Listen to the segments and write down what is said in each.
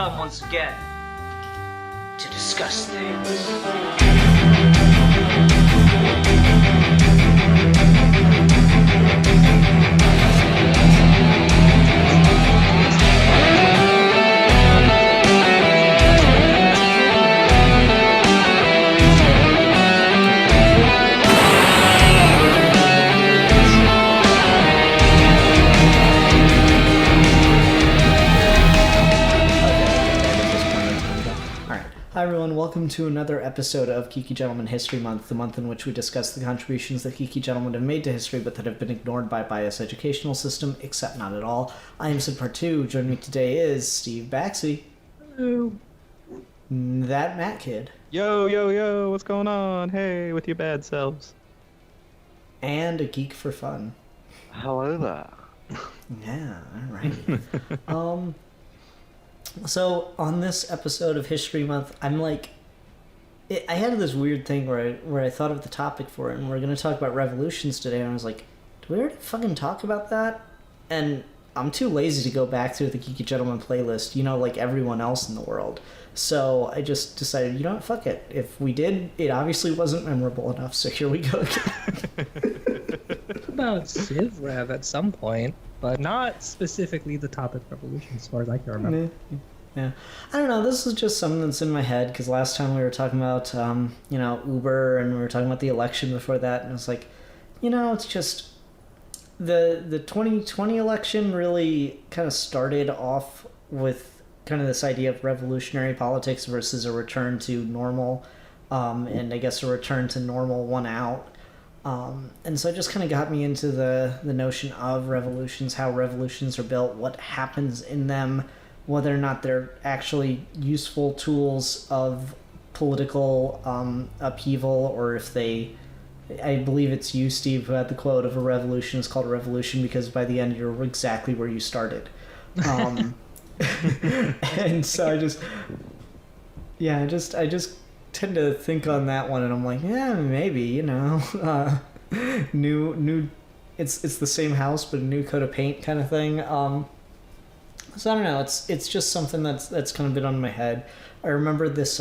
come once again to discuss things. Hi everyone, welcome to another episode of Geeky Gentleman History Month, the month in which we discuss the contributions that geeky gentlemen have made to history but that have been ignored by biased educational system, except not at all. I am Sid Part 2. Joining me today is Steve Baxby. Hello. That Matt Kid. Yo, what's going on? Hey, with your bad selves. And a Geek for Fun. Hello there. Yeah, alright. So, on this episode of History Month, I'm like... I had this weird thing where I thought of the topic for it, and we're going to talk about revolutions today, and I was like, do we already fucking talk about that? And I'm too lazy to go back through the Geeky Gentleman playlist, like everyone else in the world. So I just decided, fuck it. If we did, it obviously wasn't memorable enough, so here we go again. About Civ Rev at some point, but not specifically the topic revolution as far as I can remember. Yeah. I don't know, this is just something that's in my head, because last time we were talking about, Uber, and we were talking about the election before that, and it was like, it's just... The 2020 election really kind of started off with kind of this idea of revolutionary politics versus a return to normal, and I guess a return to normal won out. And so it just kind of got me into the notion of revolutions, how revolutions are built, what happens in them, whether or not they're actually useful tools of political upheaval, or if they... I believe it's you, Steve, who had the quote of a revolution is called a revolution because by the end you're exactly where you started. And so I just tend to think on that one, and I'm like, yeah, maybe, new, it's the same house but a new coat of paint kind of thing. So I don't know, it's just something that's kind of been on my head. I remember this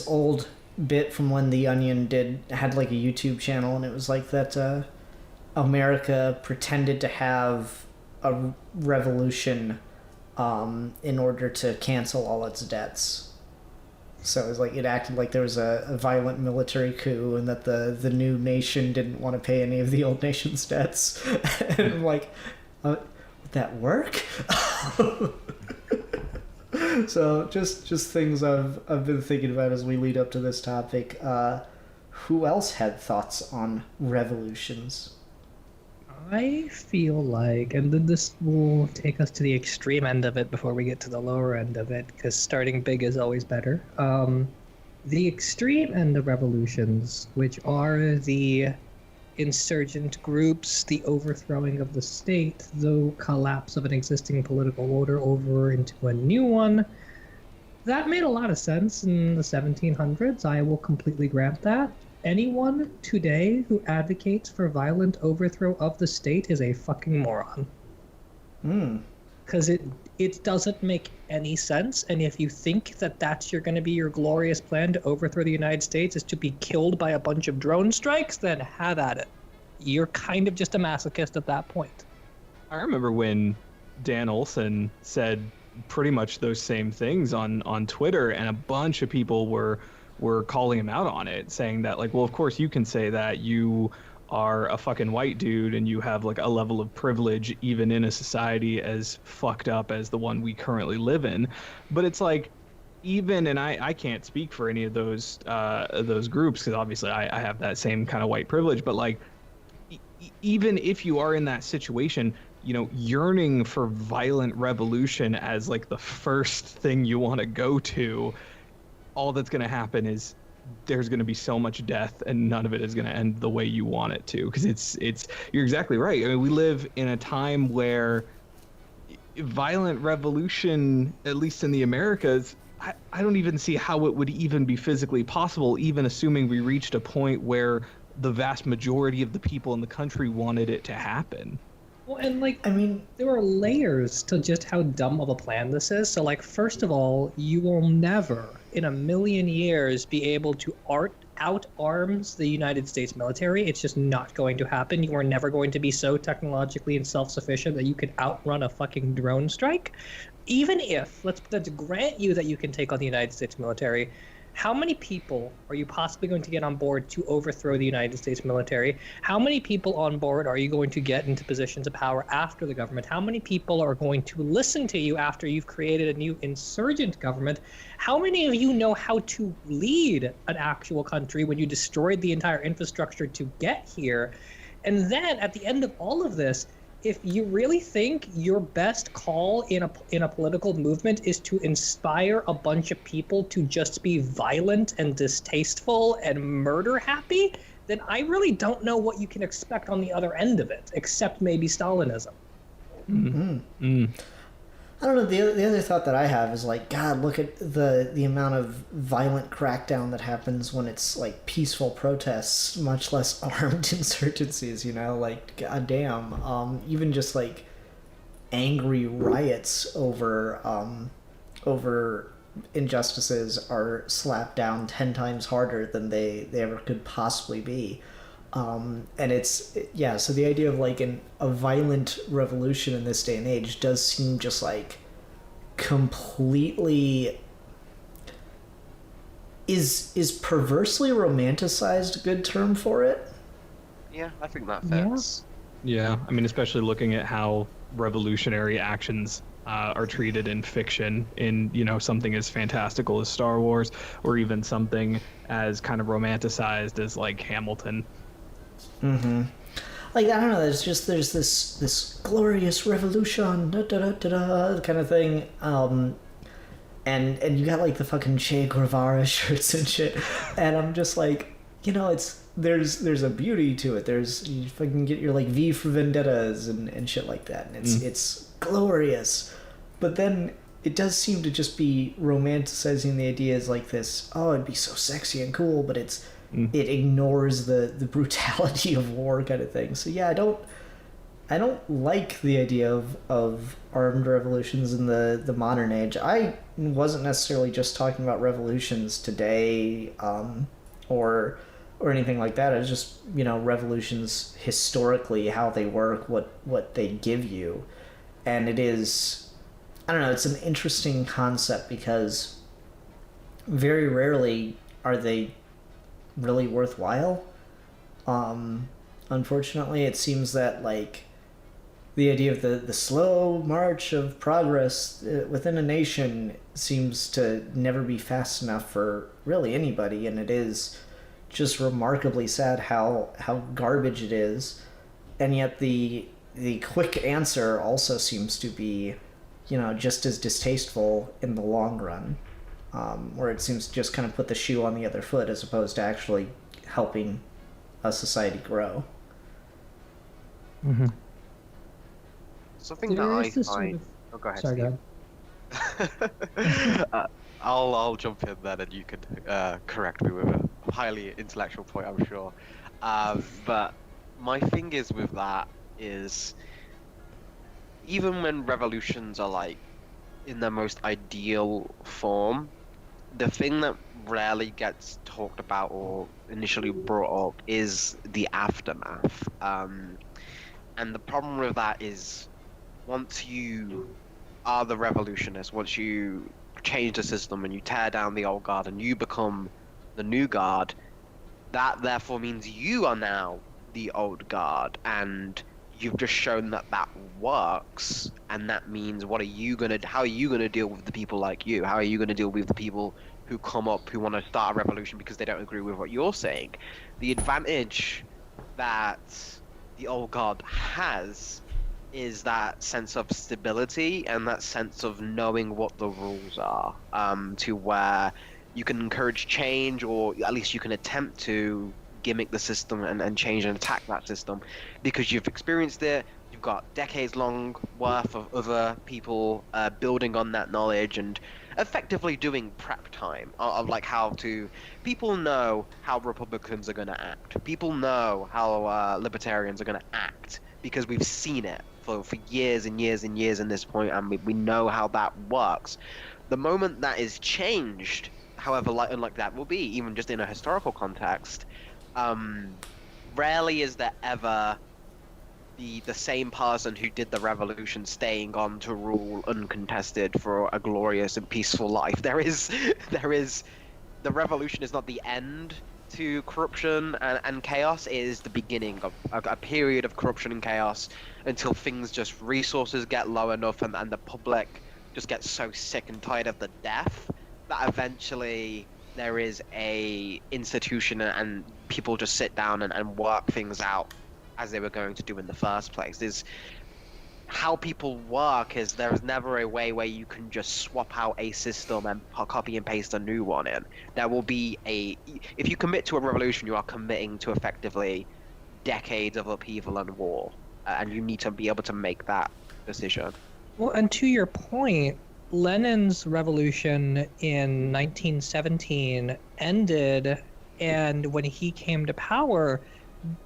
old bit from when The Onion had like a YouTube channel, and it was like that America pretended to have a revolution in order to cancel all its debts. So it was like it acted like there was a violent military coup, and that the new nation didn't want to pay any of the old nation's debts. And I'm like, would that work? So just things I've been thinking about as we lead up to this topic. Who else had thoughts on revolutions? I feel like, and then this will take us to the extreme end of it before we get to the lower end of it, because starting big is always better. The extreme end of revolutions, which are the insurgent groups, the overthrowing of the state, the collapse of an existing political order over into a new one. That made a lot of sense in the 1700s. I will completely grant that. Anyone today who advocates for violent overthrow of the state is a fucking moron. Because it doesn't make any sense, and if you think that that's going to be your glorious plan to overthrow the United States is to be killed by a bunch of drone strikes, then have at it. You're kind of just a masochist at that point. I remember when Dan Olson said pretty much those same things on Twitter, and a bunch of people were calling him out on it, saying that, like, well, of course you can say that, you are a fucking white dude and you have like a level of privilege even in a society as fucked up as the one we currently live in. But it's like, even, and I can't speak for any of those groups, because obviously I have that same kind of white privilege, but like, even if you are in that situation, yearning for violent revolution as like the first thing you want to go to, all that's going to happen is there's going to be so much death, and none of it is going to end the way you want it to. Because it's you're exactly right. I mean, we live in a time where violent revolution, at least in the Americas, I don't even see how it would even be physically possible, even assuming we reached a point where the vast majority of the people in the country wanted it to happen. Well, and like, I mean, there are layers to just how dumb of a plan this is. So, like, first of all, you will never in a million years be able to out arms the United States military. It's just not going to happen. You are never going to be so technologically and self-sufficient that you could outrun a fucking drone strike. Even if, let's grant you that you can take on the United States military, how many people are you possibly going to get on board to overthrow the United States military? How many people on board are you going to get into positions of power after the government? How many people are going to listen to you after you've created a new insurgent government? How many of you know how to lead an actual country when you destroyed the entire infrastructure to get here? And then at the end of all of this, if you really think your best call in a political movement is to inspire a bunch of people to just be violent and distasteful and murder happy, then I really don't know what you can expect on the other end of it, except maybe Stalinism. I don't know. The other thought that I have is like, God, look at the amount of violent crackdown that happens when it's like peaceful protests, much less armed insurgencies. You know, like goddamn. Even just like angry riots over injustices are slapped down 10 times harder than they ever could possibly be. And so the idea of like a violent revolution in this day and age does seem just like completely is perversely romanticized a good term for it? Yeah, I think that fits. Yeah, I mean, especially looking at how revolutionary actions are treated in fiction, in something as fantastical as Star Wars, or even something as kind of romanticized as like Hamilton. Mm-hmm. Like, I don't know, there's this glorious revolution, kind of thing, and you got like the fucking Che Guevara shirts and shit, and I'm just like, there's a beauty to it. You fucking get your like V for Vendettas and shit like that, and it's glorious, but then it does seem to just be romanticizing the ideas like this. Oh, it'd be so sexy and cool, but it ignores the brutality of war kind of thing. So yeah, I don't like the idea of armed revolutions in the modern age. I wasn't necessarily just talking about revolutions today, or anything like that. It's just revolutions historically, how they work, what they give you, and it is, I don't know, it's an interesting concept because very rarely are they really worthwhile. Unfortunately, it seems that like the idea of the slow march of progress within a nation seems to never be fast enough for really anybody, and it is just remarkably sad how garbage it is, and yet the quick answer also seems to be just as distasteful in the long run. Where it seems to just kind of put the shoe on the other foot as opposed to actually helping a society grow. Mm-hmm. Something that I find... Oh, go ahead. Sorry, go ahead. I'll jump in then and you can correct me with a highly intellectual point, I'm sure. But my thing is with that is, even when revolutions are like in their most ideal form, the thing that rarely gets talked about or initially brought up is the aftermath. And the problem with that is, once you are the revolutionist, once you change the system and you tear down the old guard and you become the new guard, that therefore means you are now the old guard, and you've just shown that works. And that means how are you gonna deal with the people like you? How are you gonna deal with the people who come up who want to start a revolution because they don't agree with what you're saying? The advantage that the old guard has is that sense of stability and that sense of knowing what the rules are, to where you can encourage change, or at least you can attempt to gimmick the system and change and attack that system, because you've experienced it. You've got decades long worth of other people building on that knowledge, and effectively doing prep time of like how to. People know how Republicans are going to act. People know how libertarians are going to act because we've seen it for years and years and years in this point, and we know how that works. The moment that is changed, however unlike that will be, even just in a historical context, rarely is there ever the same person who did the revolution staying on to rule uncontested for a glorious and peaceful life. There is the revolution is not the end to corruption and chaos. It is the beginning of a period of corruption and chaos until resources get low enough and the public just gets so sick and tired of the death that eventually there is a institution and people just sit down and work things out as they were going to do in the first place. Is how people work is there is never a way where you can just swap out a system and copy and paste a new one in. There will be if you commit to a revolution, you are committing to effectively decades of upheaval and war, and you need to be able to make that decision. Well, and to your point, Lenin's revolution in 1917 ended, and when he came to power,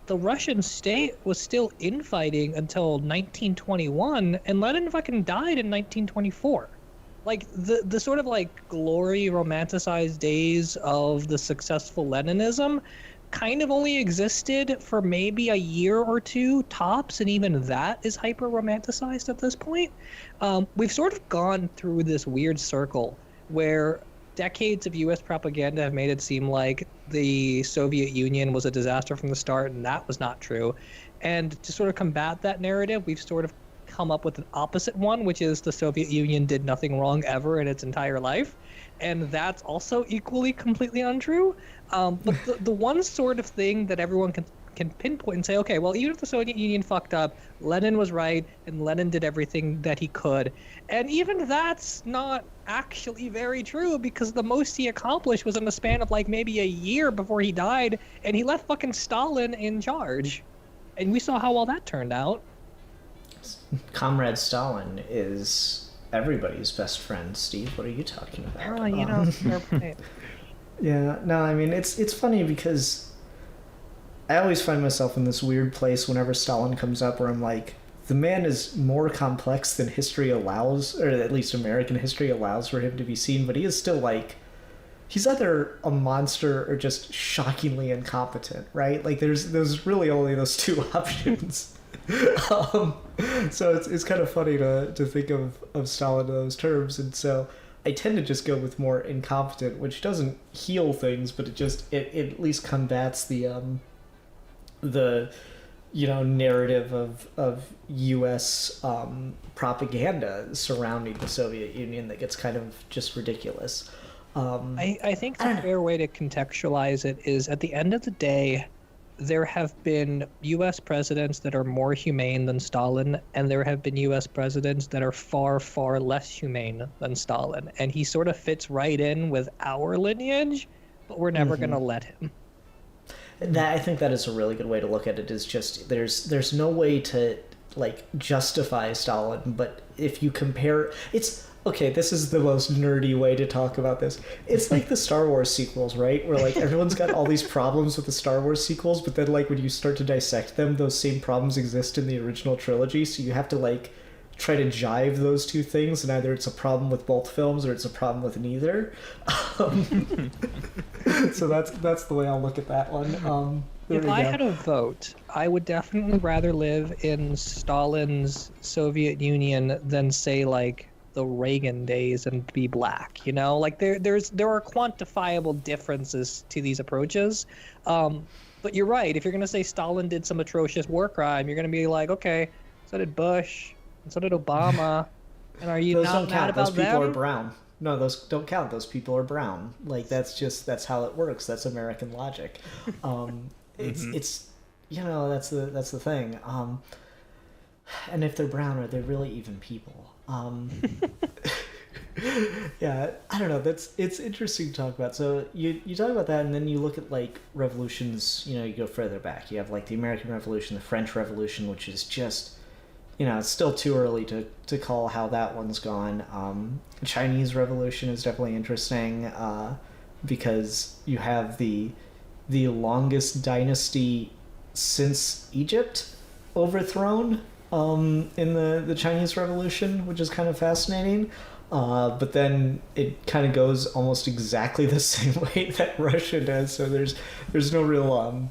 the Russian state was still infighting until 1921, and Lenin fucking died in 1924. Like, the sort of, like, glory romanticized days of the successful Leninism kind of only existed for maybe a year or two tops, and even that is hyper-romanticized at this point. We've sort of gone through this weird circle where decades of U.S. propaganda have made it seem like the Soviet Union was a disaster from the start, and that was not true. And to sort of combat that narrative, we've sort of come up with an opposite one, which is the Soviet Union did nothing wrong ever in its entire life. And that's also equally completely untrue. But the one sort of thing that everyone can pinpoint and say, okay, well, even if the Soviet Union fucked up, Lenin was right, and Lenin did everything that he could. And even that's not actually very true, because the most he accomplished was in the span of like maybe a year before he died, and he left fucking Stalin in charge. And we saw how well that turned out. Comrade Stalin is everybody's best friend, Steve. What are you talking about? Oh, fair point. Yeah, no, I mean, it's funny because I always find myself in this weird place whenever Stalin comes up where I'm like, the man is more complex than history allows, or at least American history allows for him to be seen, but he is still like, he's either a monster or just shockingly incompetent, right? Like there's really only those two options. So it's kind of funny to think of Stalin in those terms, and so I tend to just go with more incompetent, which doesn't heal things, but it at least combats the narrative of U.S. Propaganda surrounding the Soviet Union that gets kind of just ridiculous. I think the fair way to contextualize it is, at the end of the day, there have been U.S. presidents that are more humane than Stalin, and there have been U.S. presidents that are far, far less humane than Stalin. And he sort of fits right in with our lineage, but we're never going to let him. I think that is a really good way to look at it. Is just there's no way to like justify Stalin, but if you compare, it's okay. This is the most nerdy way to talk about this. It's like the Star Wars sequels, right? Where like everyone's got all these problems with the Star Wars sequels, but then like when you start to dissect them, those same problems exist in the original trilogy. So you have to like try to jive those two things, and either it's a problem with both films or it's a problem with neither. So that's the way I'll look at that one. If I had a vote, I would definitely rather live in Stalin's Soviet Union than, say, like the Reagan days and be black. You know, like there are quantifiable differences to these approaches. But you're right. If you're gonna say Stalin did some atrocious war crime, you're gonna be like, okay, so did Bush. And so did Obama. And are you those not don't mad count. about Those people them? are brown. No, those don't count. Those people are brown. Like that's how it works. That's American logic. It's that's the thing. And if they're brown, are they really even people? Yeah, I don't know. It's interesting to talk about. So you talk about that, and then you look at like revolutions. You go further back. You have like the American Revolution, the French Revolution, which is just it's still too early to call how that one's gone. Chinese Revolution is definitely interesting because you have the longest dynasty since Egypt overthrown in the Chinese Revolution, which is kind of fascinating. But then it kind of goes almost exactly the same way that Russia does. So there's no real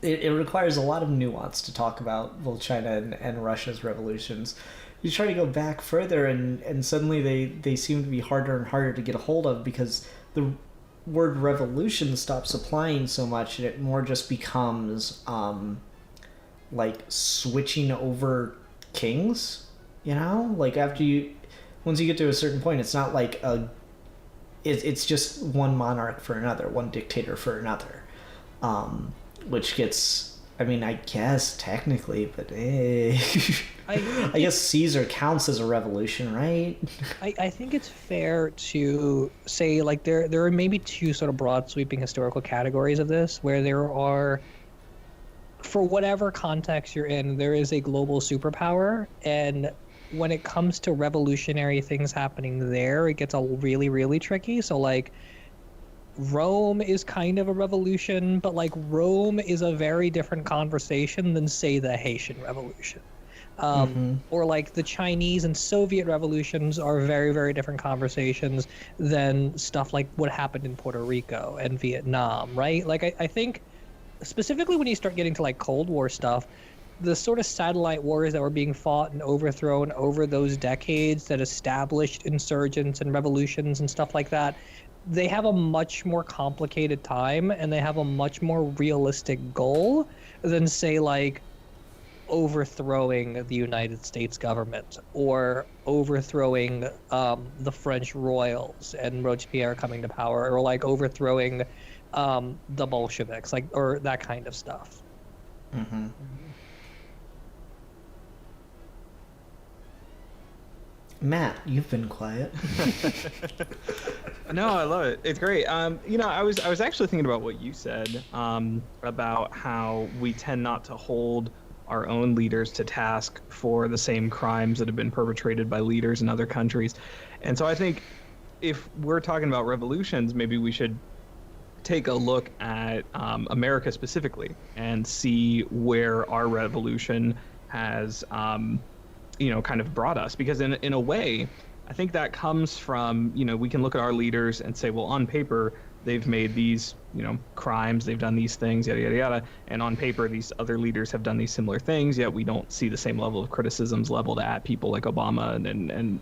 it requires a lot of nuance to talk about both China and Russia's revolutions. You try to go back further, and suddenly they seem to be harder and harder to get a hold of because the word revolution stops applying so much, and it more just becomes like switching over kings. Like once you get to a certain point, it's not like it's just one monarch for another, one dictator for another. Which gets, I mean, I guess technically, but I guess Caesar counts as a revolution, right? I think it's fair to say, like, there are maybe two sort of broad sweeping historical categories of this, where there are, for whatever context you're in, there is a global superpower, and when it comes to revolutionary things happening there, it gets really, really tricky. So, like, Rome is kind of a revolution, but like Rome is a very different conversation than, say, the Haitian Revolution. Or like the Chinese and Soviet revolutions are very, very different conversations than stuff like what happened in Puerto Rico and Vietnam, right? Like I think specifically when you start getting to like Cold War stuff, the sort of satellite wars that were being fought and overthrown over those decades that established insurgents and revolutions and stuff like that, they have a much more complicated time and they have a much more realistic goal than, say, like overthrowing the United States government or overthrowing the French royals and Robespierre coming to power, or like overthrowing the Bolsheviks, like, or that kind of stuff. Mm-hmm. Matt, you've been quiet. No, I love it. It's great. I was actually thinking about what you said about how we tend not to hold our own leaders to task for the same crimes that have been perpetrated by leaders in other countries. And so I think if we're talking about revolutions, maybe we should take a look at America specifically and see where our revolution has kind of brought us, because in a way I think that comes from, we can look at our leaders and say, well, on paper they've made these crimes, they've done these things, yada yada yada, and on paper these other leaders have done these similar things, yet we don't see the same level of criticisms leveled at people like Obama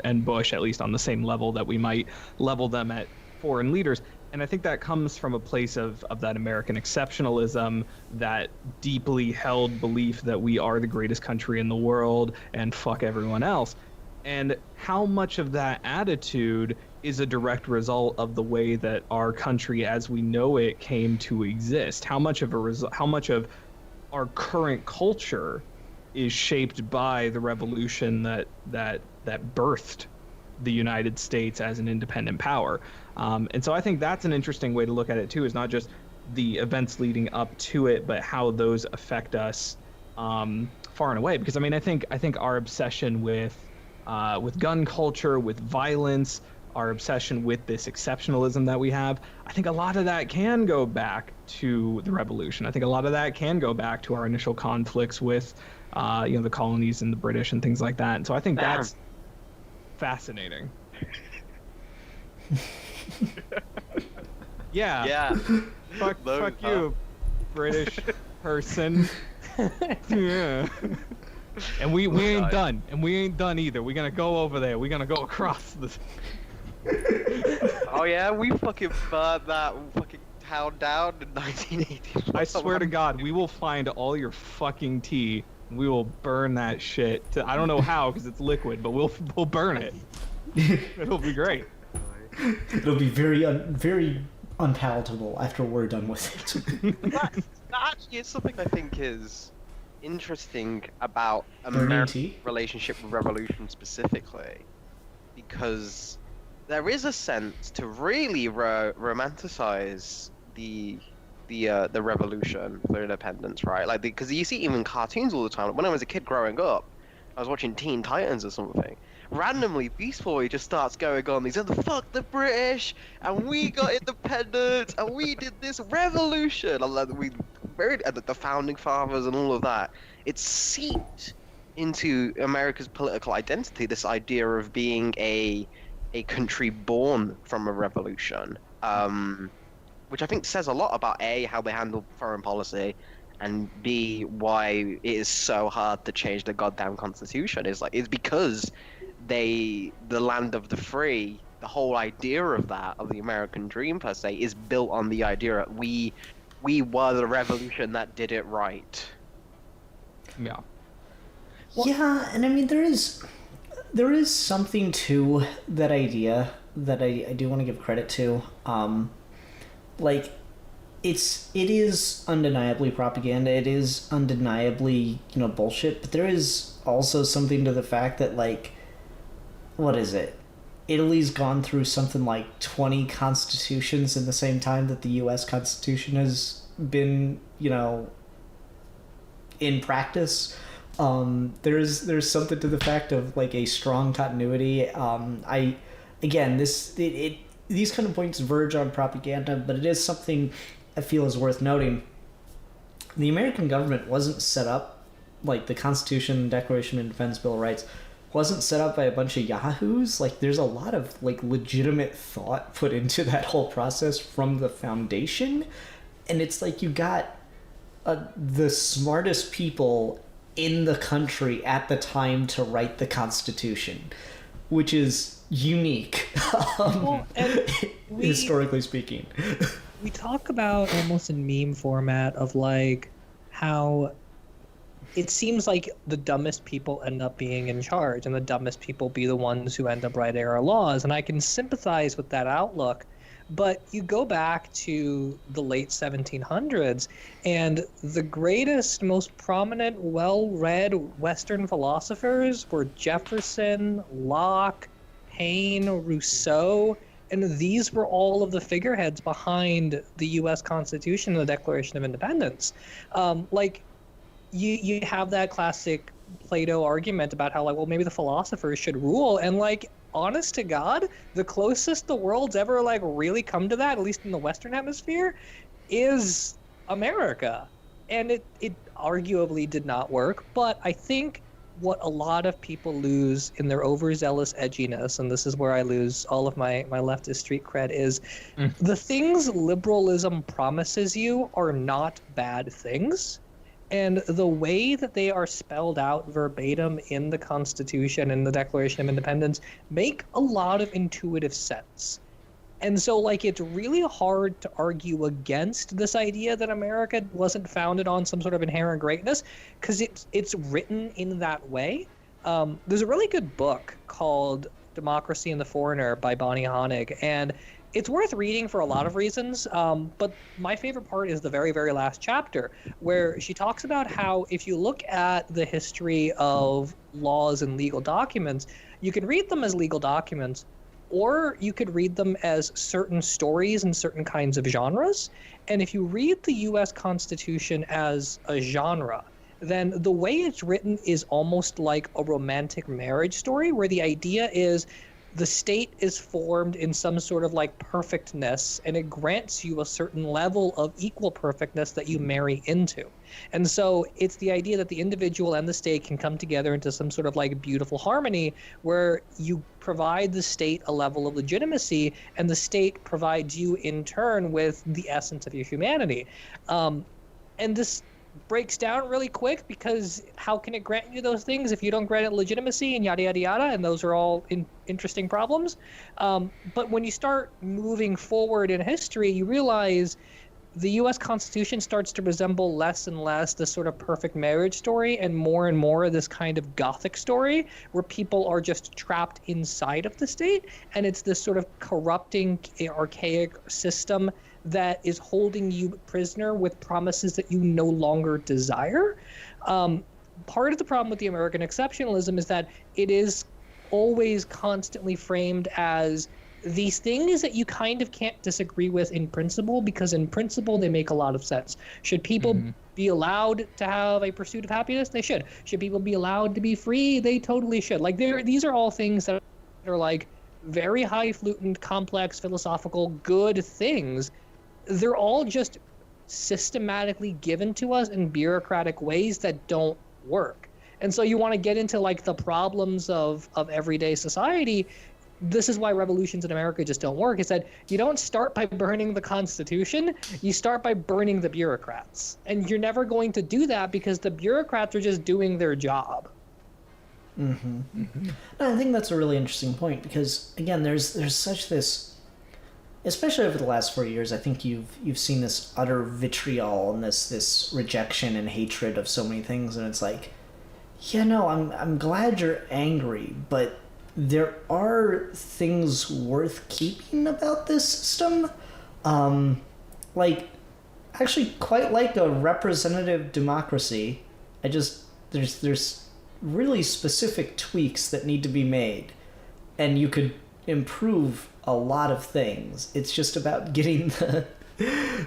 and Bush, at least on the same level that we might level them at foreign leaders. And I think that comes from a place of that American exceptionalism, that deeply held belief that we are the greatest country in the world and fuck everyone else. And how much of that attitude is a direct result of the way that our country as we know it came to exist? How much of our current culture is shaped by the revolution that birthed the United States as an independent power? And so I think that's an interesting way to look at it too, is not just the events leading up to it, but how those affect us far and away. Because I think our obsession with gun culture, with violence, our obsession with this exceptionalism that we have, I think a lot of that can go back to the revolution. I think a lot of that can go back to our initial conflicts with the colonies and the British and things like that. And so I think that's fascinating. Yeah. Fuck you, British person. Yeah. And we ain't done. And we ain't done either. We're gonna go over there. We're gonna go across the... Oh yeah, we fucking burned that fucking town down in 1980. I swear to God, we will find all your fucking tea. And we will burn that shit. I don't know how, because it's liquid, but we'll burn it. It'll be great. It'll be very unpalatable after we're done with it. that actually is something I think is interesting about America's relationship with revolution specifically, because there is a sense to really romanticize the revolution for independence, right? Like, because you see even cartoons all the time. When I was a kid growing up, I was watching Teen Titans or something. Randomly, Beast Boy just starts going on. He's like, "Fuck the British, and we got independence, and we did this revolution." And like, we buried the founding fathers and all of that. It's seeped into America's political identity. This idea of being a country born from a revolution, which I think says a lot about A, how they handle foreign policy, and B, why it is so hard to change the goddamn constitution. It's because the land of the free, the whole idea of that, of the American dream per se, is built on the idea that we were the revolution that did it right. Yeah. Yeah, and I mean there is something to that idea that I do want to give credit to. Like it is undeniably propaganda. It is undeniably, bullshit, but there is also something to the fact that, like, what is it? Italy's gone through something like 20 constitutions in the same time that the US Constitution has been, in practice. There's something to the fact of, like, a strong continuity. These kind of points verge on propaganda, but it is something I feel is worth noting. The American government wasn't set up, like the Constitution, Declaration of Independence, Bill of Rights, wasn't set up by a bunch of yahoos. Like, there's a lot of, like, legitimate thought put into that whole process from the foundation, and it's like you got the smartest people in the country at the time to write the Constitution, which is unique, historically speaking. We talk about almost in meme format of, like, how it seems like the dumbest people end up being in charge and the dumbest people be the ones who end up writing our laws. And I can sympathize with that outlook. But you go back to the late 1700s, and the greatest, most prominent, well-read Western philosophers were Jefferson, Locke, Paine, Rousseau, and these were all of the figureheads behind the U.S. Constitution and the Declaration of Independence. You have that classic Plato argument about how, like, well, maybe the philosophers should rule, and, like, honest to God, the closest the world's ever, like, really come to that, at least in the Western Hemisphere, is America. And it arguably did not work, but I think what a lot of people lose in their overzealous edginess, and this is where I lose all of my leftist street cred, is the things liberalism promises you are not bad things. And the way that they are spelled out verbatim in the Constitution and the Declaration of Independence make a lot of intuitive sense. And so, like, it's really hard to argue against this idea that America wasn't founded on some sort of inherent greatness, because it's written in that way. There's a really good book called Democracy and the Foreigner by Bonnie Honig, and it's worth reading for a lot of reasons, but my favorite part is the very, very last chapter, where she talks about how if you look at the history of laws and legal documents, you can read them as legal documents, or you could read them as certain stories and certain kinds of genres. And if you read the U.S. Constitution as a genre, then the way it's written is almost like a romantic marriage story, where the idea is the state is formed in some sort of, like, perfectness, and it grants you a certain level of equal perfectness that you marry into. And so it's the idea that the individual and the state can come together into some sort of, like, beautiful harmony, where you provide the state a level of legitimacy, and the state provides you in turn with the essence of your humanity. And this breaks down really quick, because how can it grant you those things if you don't grant it legitimacy and yada yada yada, and those are all interesting problems. But when you start moving forward in history, you realize the U.S. Constitution starts to resemble less and less this sort of perfect marriage story, and more this kind of Gothic story where people are just trapped inside of the state, and it's this sort of corrupting, archaic system that is holding you prisoner with promises that you no longer desire. Part of the problem with the American exceptionalism is that it is always constantly framed as these things that you kind of can't disagree with in principle, because in principle they make a lot of sense. Should people be allowed to have a pursuit of happiness? They should. Should people be allowed to be free? They totally should. Like, these are all things that are like very highfalutin, complex, philosophical, good things. They're all just systematically given to us in bureaucratic ways that don't work. And so you want to get into like the problems of everyday society. This is why revolutions in America just don't work. Is that you don't start by burning the Constitution, you start by burning the bureaucrats. And you're never going to do that because the bureaucrats are just doing their job. I think that's a really interesting point because, again, there's such this, especially over the last 4 years, I think you've seen this utter vitriol and this rejection and hatred of so many things, and it's like, yeah, no, I'm glad you're angry, but there are things worth keeping about this system. Like, actually quite like a representative democracy. There's really specific tweaks that need to be made, and you could improve a lot of things. It's just about getting the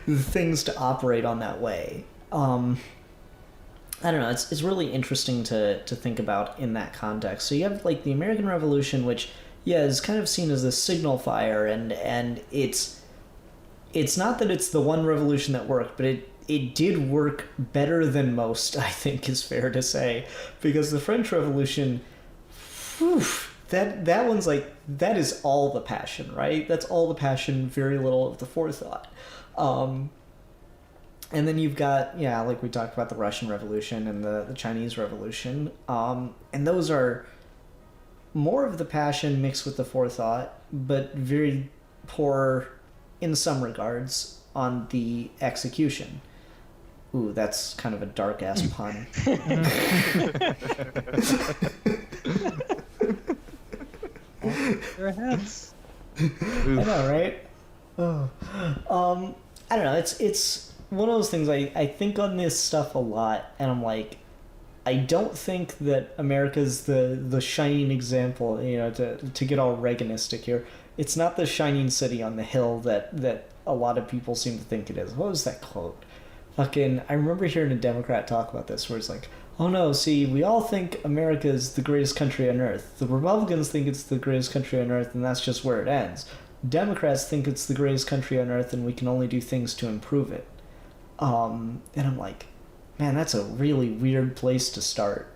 things to operate on that way. I don't know, it's really interesting to think about in that context. So you have like the American Revolution, which is kind of seen as this signal fire, and it's not that it's the one revolution that worked, but it did work better than most, I think is fair to say, because the French Revolution, that one's like, that is all the passion, right? That's all the passion, very little of the forethought. And then you've got, like we talked about, the Russian Revolution and the Chinese Revolution. And those are more of the passion mixed with the forethought, but very poor in some regards on the execution. Ooh, that's kind of a dark-ass pun. Your heads. I know, right? Oh. I don't know, it's one of those things I think on this stuff a lot, and I'm like, I don't think that America's the shining example, to get all Reaganistic here. It's not the shining city on the hill that a lot of people seem to think it is. What was that quote? I remember hearing a Democrat talk about this, where it's like, oh no, see, we all think America's the greatest country on earth. The Republicans think it's the greatest country on earth, and that's just where it ends. Democrats think it's the greatest country on earth, and we can only do things to improve it. And I'm like, man, that's a really weird place to start.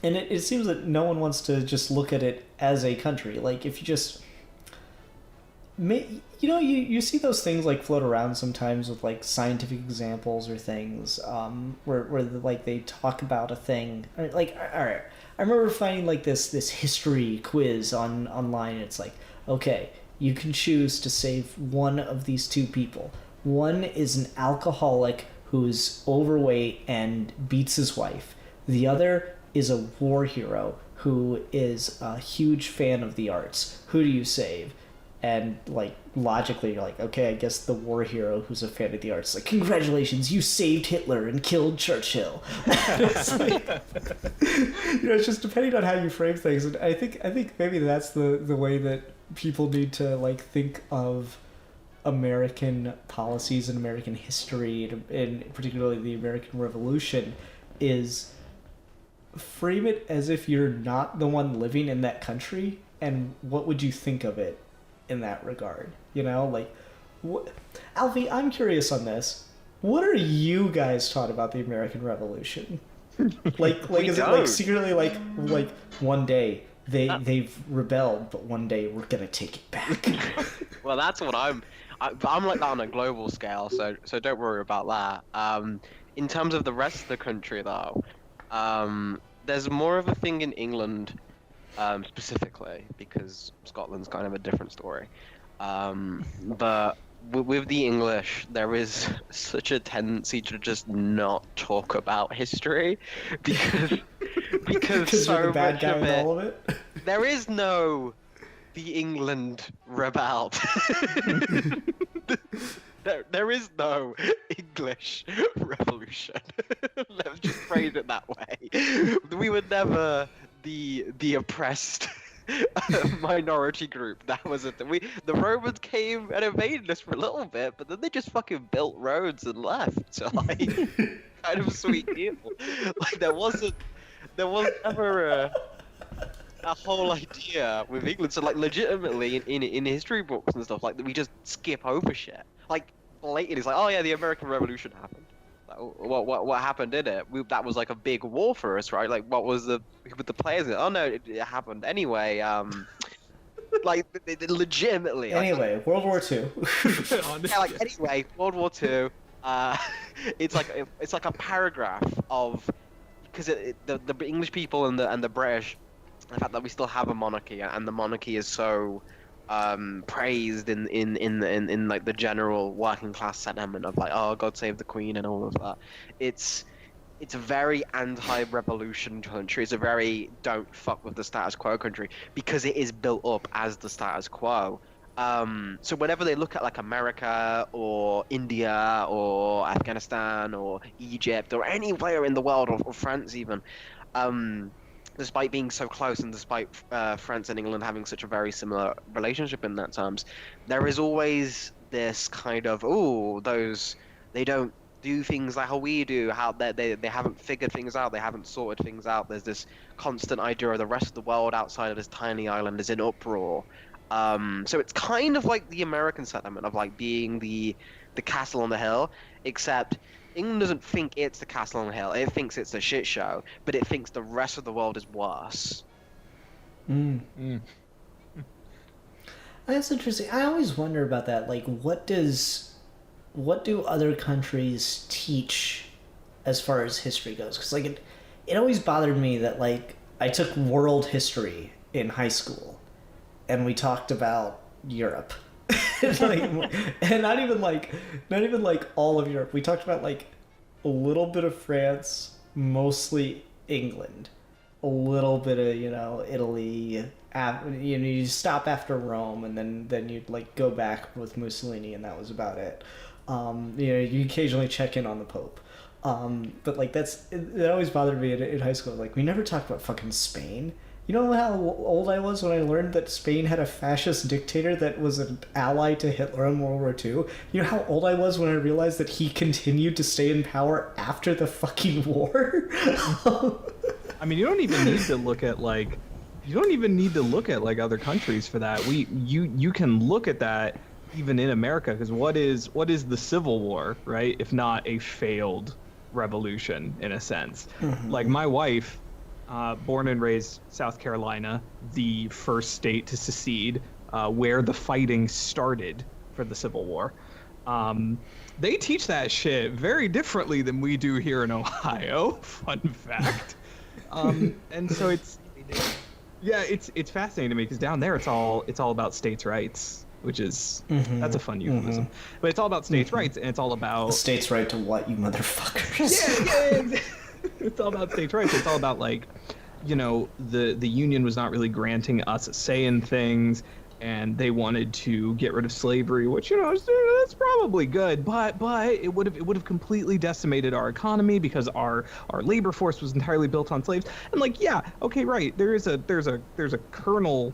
And it seems that no one wants to just look at it as a country. Like, if you just... You see those things like float around sometimes with like scientific examples or things where like they talk about a thing. Like, all right, I remember finding like this history quiz online. It's like, okay, you can choose to save one of these two people. One is an alcoholic who's overweight and beats his wife. The other is a war hero who is a huge fan of the arts. Who do you save? And, like, logically, you're like, okay, I guess the war hero who's a fan of the arts. Like, congratulations, you saved Hitler and killed Churchill. It's like, it's just depending on how you frame things. And I think maybe that's the way that people need to, like, think of American policies and American history, and particularly the American Revolution, is frame it as if you're not the one living in that country, and what would you think of it in that regard? What, Alfie, I'm curious on this. What are you guys taught about the American Revolution? Like is it like secretly like one day they've rebelled, but one day we're gonna take it back? Well, that's what I'm like that on a global scale, so don't worry about that. In terms of the rest of the country, though, there's more of a thing in England, specifically, because Scotland's kind of a different story. But with the English, there is such a tendency to just not talk about history, because so you're the bad much guy of in it, all of it. there is no the England rebelled. there is no English Revolution. Let's just phrase it that way. We were never the oppressed minority group. That was it. The Romans came and invaded us for a little bit, but then they just fucking built roads and left. So like, kind of a sweet deal. Like there was never a whole idea with England. So like legitimately in history books and stuff like that, we just skip over shit. Like blatantly, it's like, oh yeah, the American Revolution happened. Like, what happened in it? That was like a big war for us, right? Like what was with the players? Oh no, it happened anyway. Like legitimately. Anyway, like, World War II. yeah, like anyway, World War II. It's like a paragraph of because the English people and the British, the fact that we still have a monarchy and the monarchy is so praised in like the general working class sentiment of like, oh, God save the Queen and all of that. It's a very anti-revolution country. It's a very don't fuck with the status quo country because it is built up as the status quo. So whenever they look at like America or India or Afghanistan or Egypt or anywhere in the world or France even, despite being so close and despite France and England having such a very similar relationship in that terms, there is always this kind of, they don't do things like how we do, how they haven't figured things out, they haven't sorted things out. There's this constant idea of the rest of the world outside of this tiny island is in uproar. So it's kind of like the American sentiment of like being the castle on the hill, except England doesn't think it's the castle on the hill. It thinks it's a shit show, but it thinks the rest of the world is worse. That's interesting. I always wonder about that. Like, what do other countries teach as far as history goes? Because like it always bothered me that like I took world history in high school, and we talked about Europe. And not even like all of Europe. We talked about like a little bit of France, mostly England, a little bit of Italy. You stop after Rome, and then you'd like go back with Mussolini, and that was about it. You occasionally check in on the Pope. But like that always bothered me in high school. Like we never talked about fucking Spain. You know how old I was when I learned that Spain had a fascist dictator that was an ally to Hitler in World War II? You know how old I was when I realized that he continued to stay in power after the fucking war? I mean, you don't even need to look at like other countries for that. You can look at that even in America, because what is the Civil War, right? If not a failed revolution in a sense. Mm-hmm. Like my wife, born and raised South Carolina, the first state to secede, where the fighting started for the Civil War. They teach that shit very differently than we do here in Ohio. Fun fact. And so it's fascinating to me because down there it's all about states' rights, which is that's a fun euphemism. But it's all about states' rights, and it's all about the states' right to what, you motherfuckers? Yeah. It's all about states' rights. It's all about like, the Union was not really granting us a say in things, and they wanted to get rid of slavery, which that's probably good, but it would have completely decimated our economy because our labor force was entirely built on slaves. And like, yeah, okay, right. There's a kernel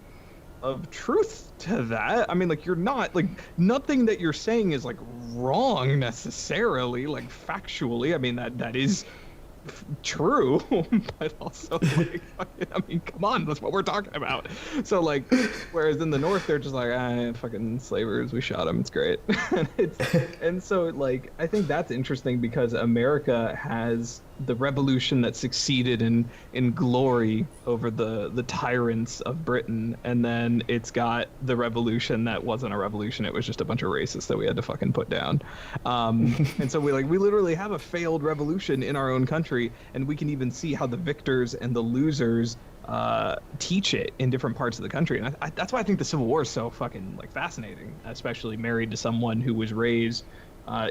of truth to that. I mean, like, you're not like, nothing that you're saying is like wrong necessarily, like factually. I mean, that is true, but also like, I mean, come on, that's what we're talking about. So like, whereas in the North they're just like, fucking slavers, we shot them, it's great. And so like, I think that's interesting because America has the revolution that succeeded in glory over the tyrants of Britain, and then it's got the revolution that wasn't a revolution, it was just a bunch of racists that we had to fucking put down. And so we literally have a failed revolution in our own country, and we can even see how the victors and the losers teach it in different parts of the country. And that's why I think the Civil War is so fucking like fascinating, especially married to someone who was raised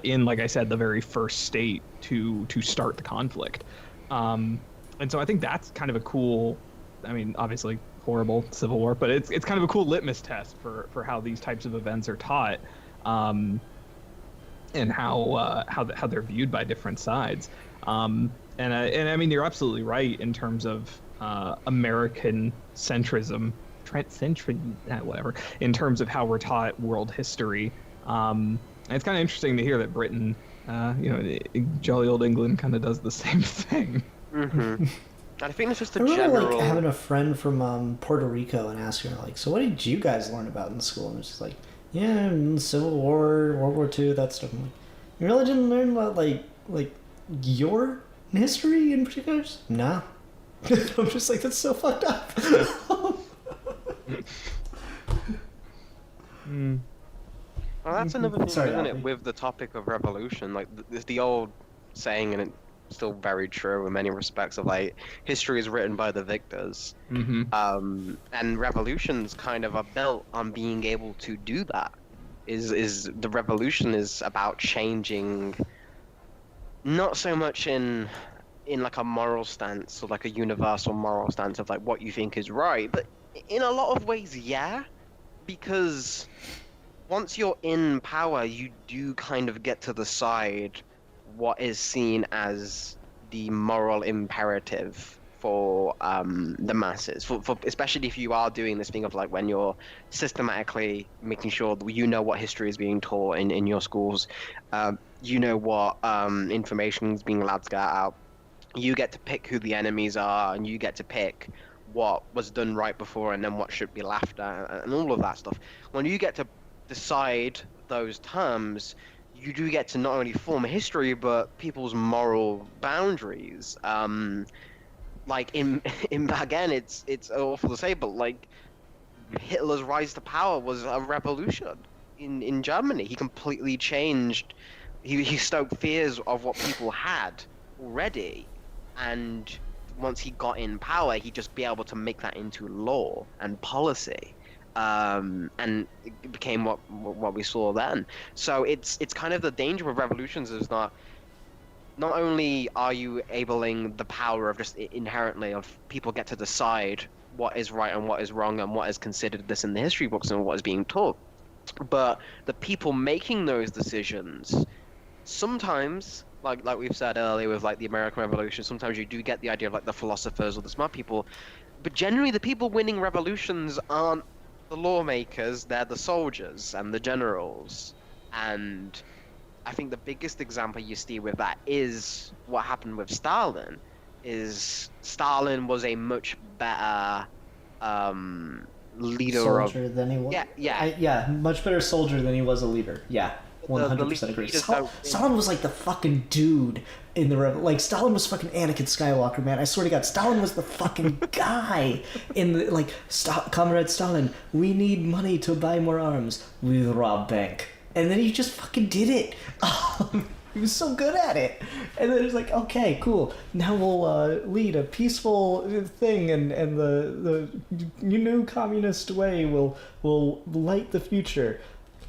in, like I said, the very first state to start the conflict. And so I think that's kind of a cool, I mean, obviously horrible Civil War, but it's kind of a cool litmus test for how these types of events are taught. and how they're viewed by different sides. And I mean, you're absolutely right in terms of American centrism, whatever, in terms of how we're taught world history. And it's kind of interesting to hear that Britain, jolly old England, kind of does the same thing. Mm-hmm. I think it's just a I remember general. like having a friend from Puerto Rico and asking her like, "So what did you guys learn about in school?" And she's like, "Yeah, Civil War, World War II, that stuff." I'm like, "You really didn't learn about like your history in particular?" Nah. I'm just like, that's so fucked up. Well, that's another thing, Sorry, isn't Alfie. it, with the topic of revolution? Like, there's the old saying, and it's still very true in many respects, of like, history is written by the victors. Mm-hmm. And revolutions kind of are built on being able to do that. Is the revolution is about changing, not so much in like a moral stance or like a universal moral stance of like what you think is right, but in a lot of ways, yeah, because once you're in power, you do kind of get to decide what is seen as the moral imperative for the masses, for especially if you are doing this thing of like when you're systematically making sure that you know what history is being taught in your schools, you know what information is being allowed to get out. You get to pick who the enemies are, and you get to pick what was done right before and then what should be laughed at, and all of that stuff. When you get to decide those terms, you do get to not only form history, but people's moral boundaries. Like in again, it's awful to say, but like Hitler's rise to power was a revolution in Germany. He completely changed. He stoked fears of what people had already, and once he got in power, he'd just be able to make that into law and policy. And it became what we saw then. So it's kind of the danger with revolutions is not only are you enabling the power of just inherently of people get to decide what is right and what is wrong and what is considered this in the history books and what is being taught, but the people making those decisions sometimes, like we've said earlier with like the American Revolution, sometimes you do get the idea of like the philosophers or the smart people, but generally the people winning revolutions aren't the lawmakers, they're the soldiers and the generals. And I think the biggest example you see with that is what happened with Stalin. Stalin was a much better leader soldier than he was. Yeah. Much better soldier than he was a leader. Yeah, 100% agree. Stalin was like the fucking dude in the like. Stalin was fucking Anakin Skywalker, man. I swear to God, Stalin was the fucking guy in the like. Comrade Stalin, we need money to buy more arms. We rob bank, and then he just fucking did it. He was so good at it. And then it's like, okay, cool. Now we'll lead a peaceful thing, and the new communist way will light the future.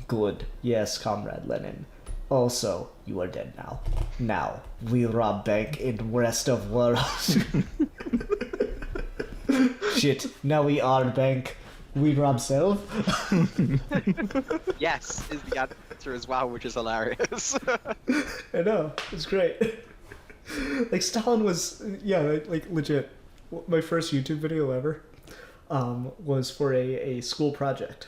Good. Yes, Comrade Lenin. Also, you are dead now. Now, we rob bank in rest of world. Shit, now we are bank. We rob self. Yes, is the answer as well, which is hilarious. I know, it's great. Like Stalin was, yeah, like legit. My first YouTube video ever was for a school project.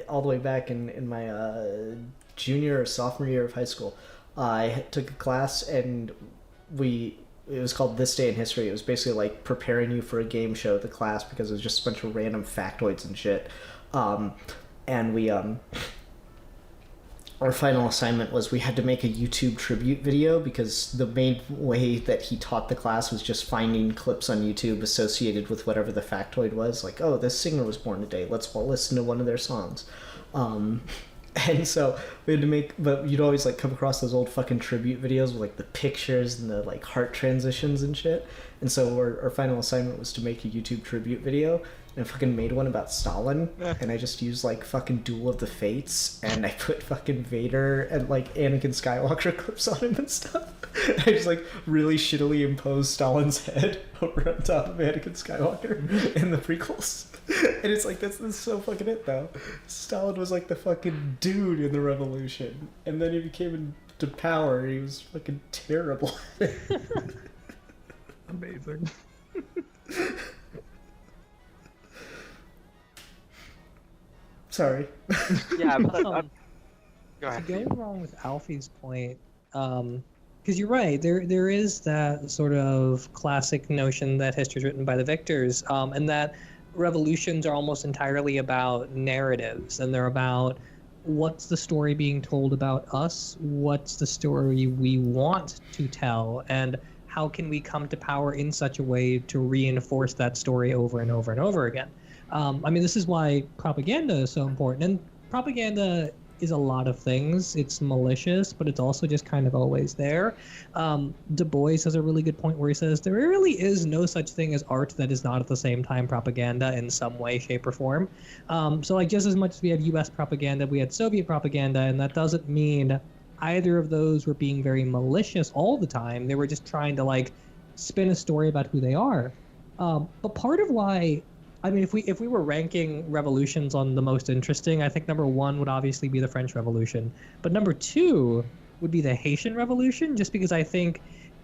All the way back in my junior or sophomore year of high school, I took a class and it was called This Day in History. It was basically like preparing you for a game show, the class, because it was just a bunch of random factoids and shit. And we our final assignment was we had to make a YouTube tribute video, because the main way that he taught the class was just finding clips on YouTube associated with whatever the factoid was. Like, oh, this singer was born today. Let's listen to one of their songs. And so we had to make, but you'd always like come across those old fucking tribute videos with like the pictures and the like heart transitions and shit. And so our final assignment was to make a YouTube tribute video. And I fucking made one about Stalin, and I just used like fucking Duel of the Fates, and I put fucking Vader and like Anakin Skywalker clips on him and stuff. I just like really shittily imposed Stalin's head over on top of Anakin Skywalker in the prequels. And it's like, that's so fucking it, though. Stalin was like the fucking dude in the revolution. And then he became into power, and he was fucking terrible. Amazing. Sorry. Yeah, but Um, go ahead. To go wrong with Alfie's point, because you're right, there is that sort of classic notion that history is written by the victors, and that revolutions are almost entirely about narratives, and they're about what's the story being told about us, what's the story we want to tell, and how can we come to power in such a way to reinforce that story over and over and over again. I mean, this is why propaganda is so important, and propaganda is a lot of things. It's malicious, but it's also just kind of always there. Du Bois has a really good point where he says there really is no such thing as art that is not at the same time propaganda in some way, shape, or form. So like just as much as we had US propaganda, we had Soviet propaganda, and that doesn't mean either of those were being very malicious all the time. They were just trying to like spin a story about who they are. But part of why, I mean, if we were ranking revolutions on the most interesting, I think number one would obviously be the French Revolution. But number two would be the Haitian Revolution, just because I think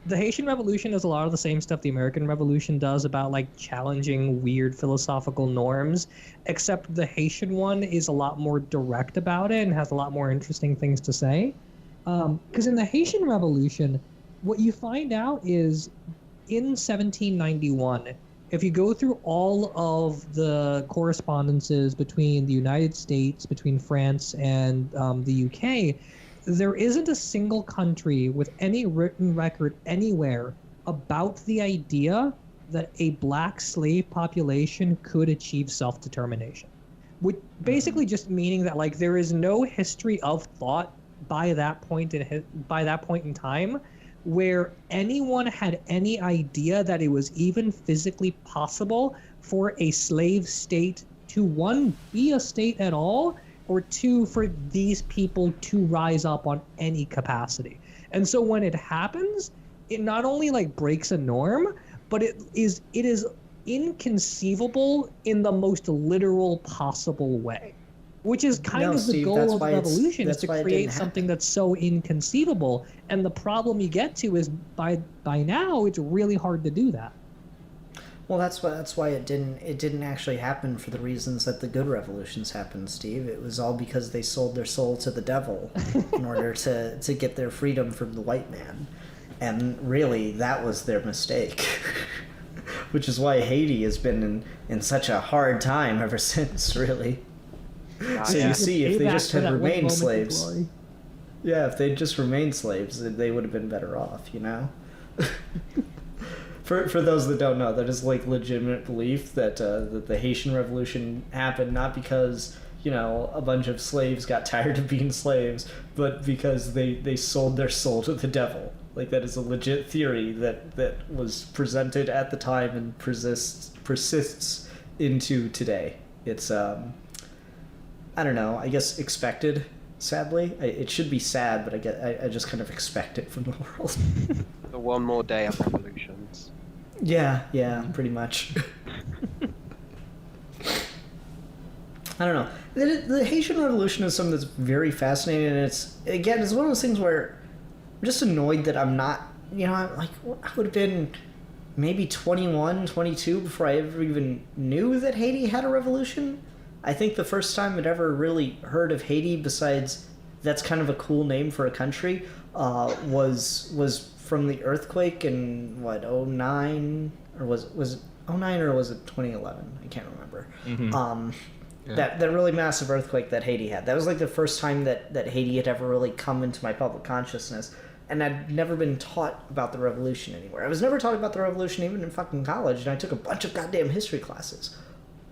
the Haitian Revolution does a lot of the same stuff the American Revolution does about like challenging weird philosophical norms, except the Haitian one is a lot more direct about it and has a lot more interesting things to say. Because in the Haitian Revolution, what you find out is in 1791, if you go through all of the correspondences between the United States, between France and the UK, there isn't a single country with any written record anywhere about the idea that a black slave population could achieve self-determination. Which basically just meaning that like there is no history of thought by that point in time where anyone had any idea that it was even physically possible for a slave state to, one, be a state at all, or two, for these people to rise up on any capacity. And so when it happens, it not only like breaks a norm, but it is inconceivable in the most literal possible way. Which is kind of the Steve, goal of the revolution, is to create something happen. that's so inconceivable. And the problem you get to is by now it's really hard to do that. Well, that's why it didn't actually happen for the reasons that the good revolutions happened, Steve. It was all because they sold their soul to the devil in order to get their freedom from the white man. And really, that was their mistake. Which is why Haiti has been in such a hard time ever since, really. So Yeah. you see, if they just had remained of slaves, glory. yeah, if they'd just remained slaves, they would have been better off, you know? For those that don't know, that is like legitimate belief that the Haitian Revolution happened not because, you know, a bunch of slaves got tired of being slaves, but because they sold their soul to the devil. Like, that is a legit theory that was presented at the time and persists into today. It's I don't know, I guess expected, sadly. It should be sad, but I just kind of expect it from the world. The one more day of revolutions. Yeah, pretty much. I don't know. The Haitian Revolution is something that's very fascinating, and it's one of those things where I'm just annoyed that I'm not, you know, I would have been maybe 21, 22 before I ever even knew that Haiti had a revolution. I think the first time I'd ever really heard of Haiti, besides that's kind of a cool name for a country, was from the earthquake in, what, 09? Or was it 09 or was it 2011? I can't remember. Mm-hmm. That really massive earthquake that Haiti had. That was like the first time that Haiti had ever really come into my public consciousness. And I'd never been taught about the revolution anywhere. I was never taught about the revolution even in fucking college, and I took a bunch of goddamn history classes.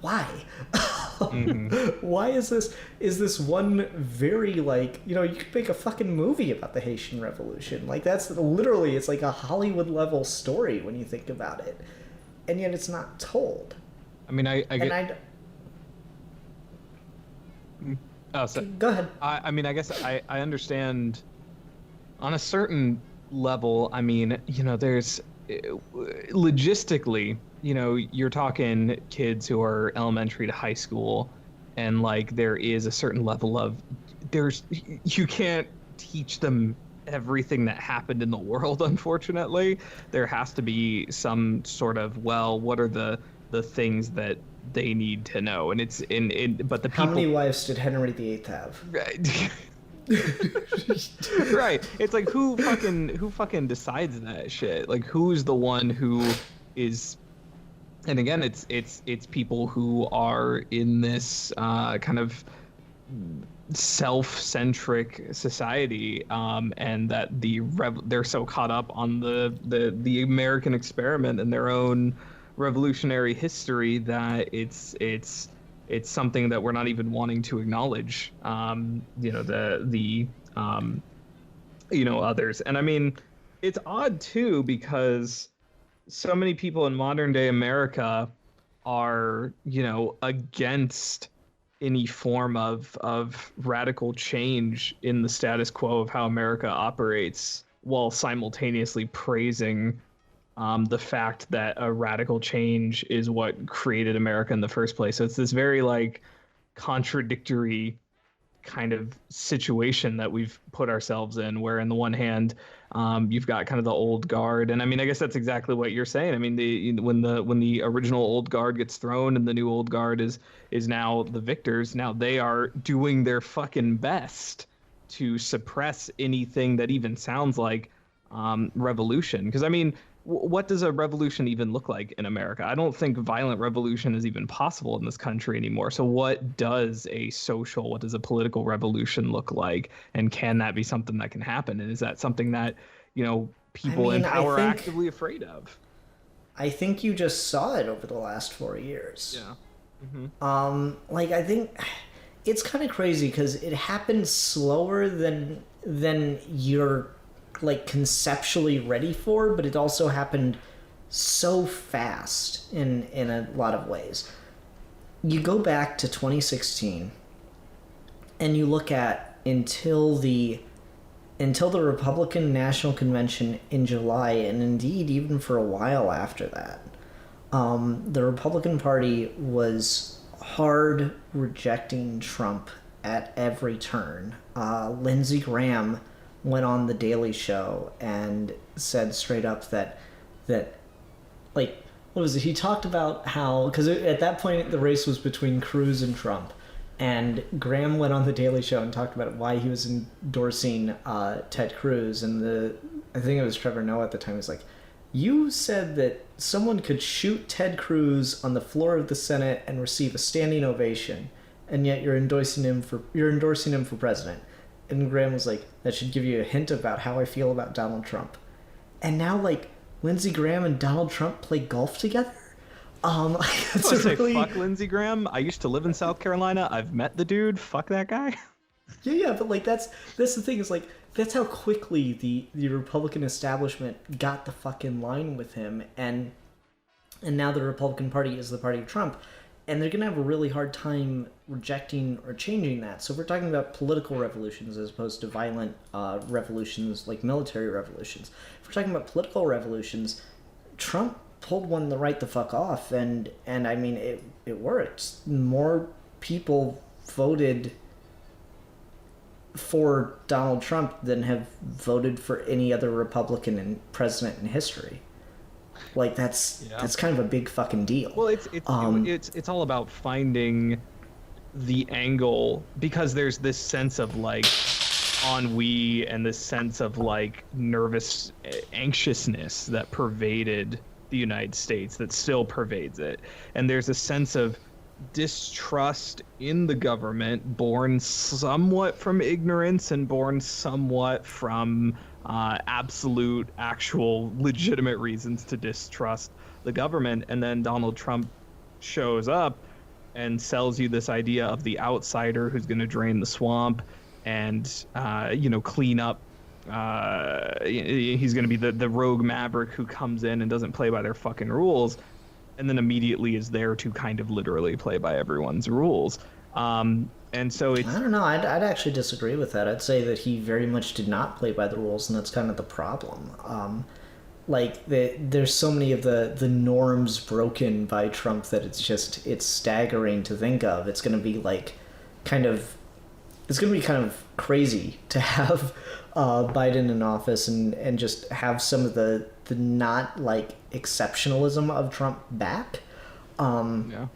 Why? Mm-hmm. Why is this one very, like, you know, you could make a fucking movie about the Haitian Revolution. Like, that's literally, it's like a Hollywood level story when you think about it. And yet it's not told. I mean, I get... Oh, so, Go ahead. I mean, I guess I understand on a certain level. I mean, you know, logistically, you know, you're talking kids who are elementary to high school, and like there is a certain level of you can't teach them everything that happened in the world. Unfortunately, there has to be some sort of, well, what are the things that they need to know, and it's in but the How people. many wives did Henry VIII have? Right. Right. It's like who fucking decides that shit? Like who's the one who is, and again it's people who are in this kind of self-centric society, and that they're so caught up on the American experiment and their own revolutionary history that it's something that we're not even wanting to acknowledge. You know, the you know, others. And I mean, it's odd too, because so many people in modern day America are, you know, against any form of radical change in the status quo of how America operates, while simultaneously praising the fact that a radical change is what created America in the first place. So it's this very like contradictory kind of situation that we've put ourselves in, where on the one hand, you've got kind of the old guard, and I mean, I guess that's exactly what you're saying. I mean, when the original old guard gets thrown and the new old guard is now the victors, now they are doing their fucking best to suppress anything that even sounds like revolution. Because I mean, what does a revolution even look like in America? I don't think violent revolution is even possible in this country anymore. So what does what does a political revolution look like? And can that be something that can happen? And is that something that, you know, people in power are actively afraid of? I think you just saw it over the last 4 years. Yeah. Mm-hmm. Like, I think it's kind of crazy because it happened slower than you're like conceptually ready for, but it also happened so fast in a lot of ways. You go back to 2016 and you look at until the Republican National Convention in July, and indeed even for a while after that, the Republican Party was hard rejecting Trump at every turn. Lindsey Graham went on The Daily Show and said straight up that like, what was it? He talked about how, because at that point the race was between Cruz and Trump, and Graham went on The Daily Show and talked about why he was endorsing Ted Cruz, and I think it was Trevor Noah at the time was like, you said that someone could shoot Ted Cruz on the floor of the Senate and receive a standing ovation, and yet you're endorsing him for president. And Graham was like, that should give you a hint about how I feel about Donald Trump. And now, like, Lindsey Graham and Donald Trump play golf together? That's really... Fuck Lindsey Graham. I used to live in South Carolina. I've met the dude. Fuck that guy. Yeah, but, like, that's the thing, is, like, that's how quickly the Republican establishment got the fuck in line with him, and now the Republican Party is the party of Trump. And they're going to have a really hard time rejecting or changing that. So if we're talking about political revolutions as opposed to violent revolutions like military revolutions, if we're talking about political revolutions, Trump pulled one right the fuck off. And I mean, it worked. More people voted for Donald Trump than have voted for any other Republican president in history. Like, that's kind of a big fucking deal. Well, it's all about finding the angle, because there's this sense of like ennui and this sense of like nervous anxiousness that pervaded the United States, that still pervades it. And there's a sense of distrust in the government, born somewhat from ignorance and born somewhat from absolute, actual, legitimate reasons to distrust the government. And then Donald Trump shows up and sells you this idea of the outsider who's going to drain the swamp and clean up. He's going to be the rogue maverick who comes in and doesn't play by their fucking rules, and then immediately is there to kind of literally play by everyone's rules. And so it's... I don't know. I'd actually disagree with that. I'd say that he very much did not play by the rules, and that's kind of the problem. like there's so many of the norms broken by Trump that it's staggering to think of. It's going to be like kind of crazy to have Biden in office and just have some of the not like exceptionalism of Trump back. Yeah.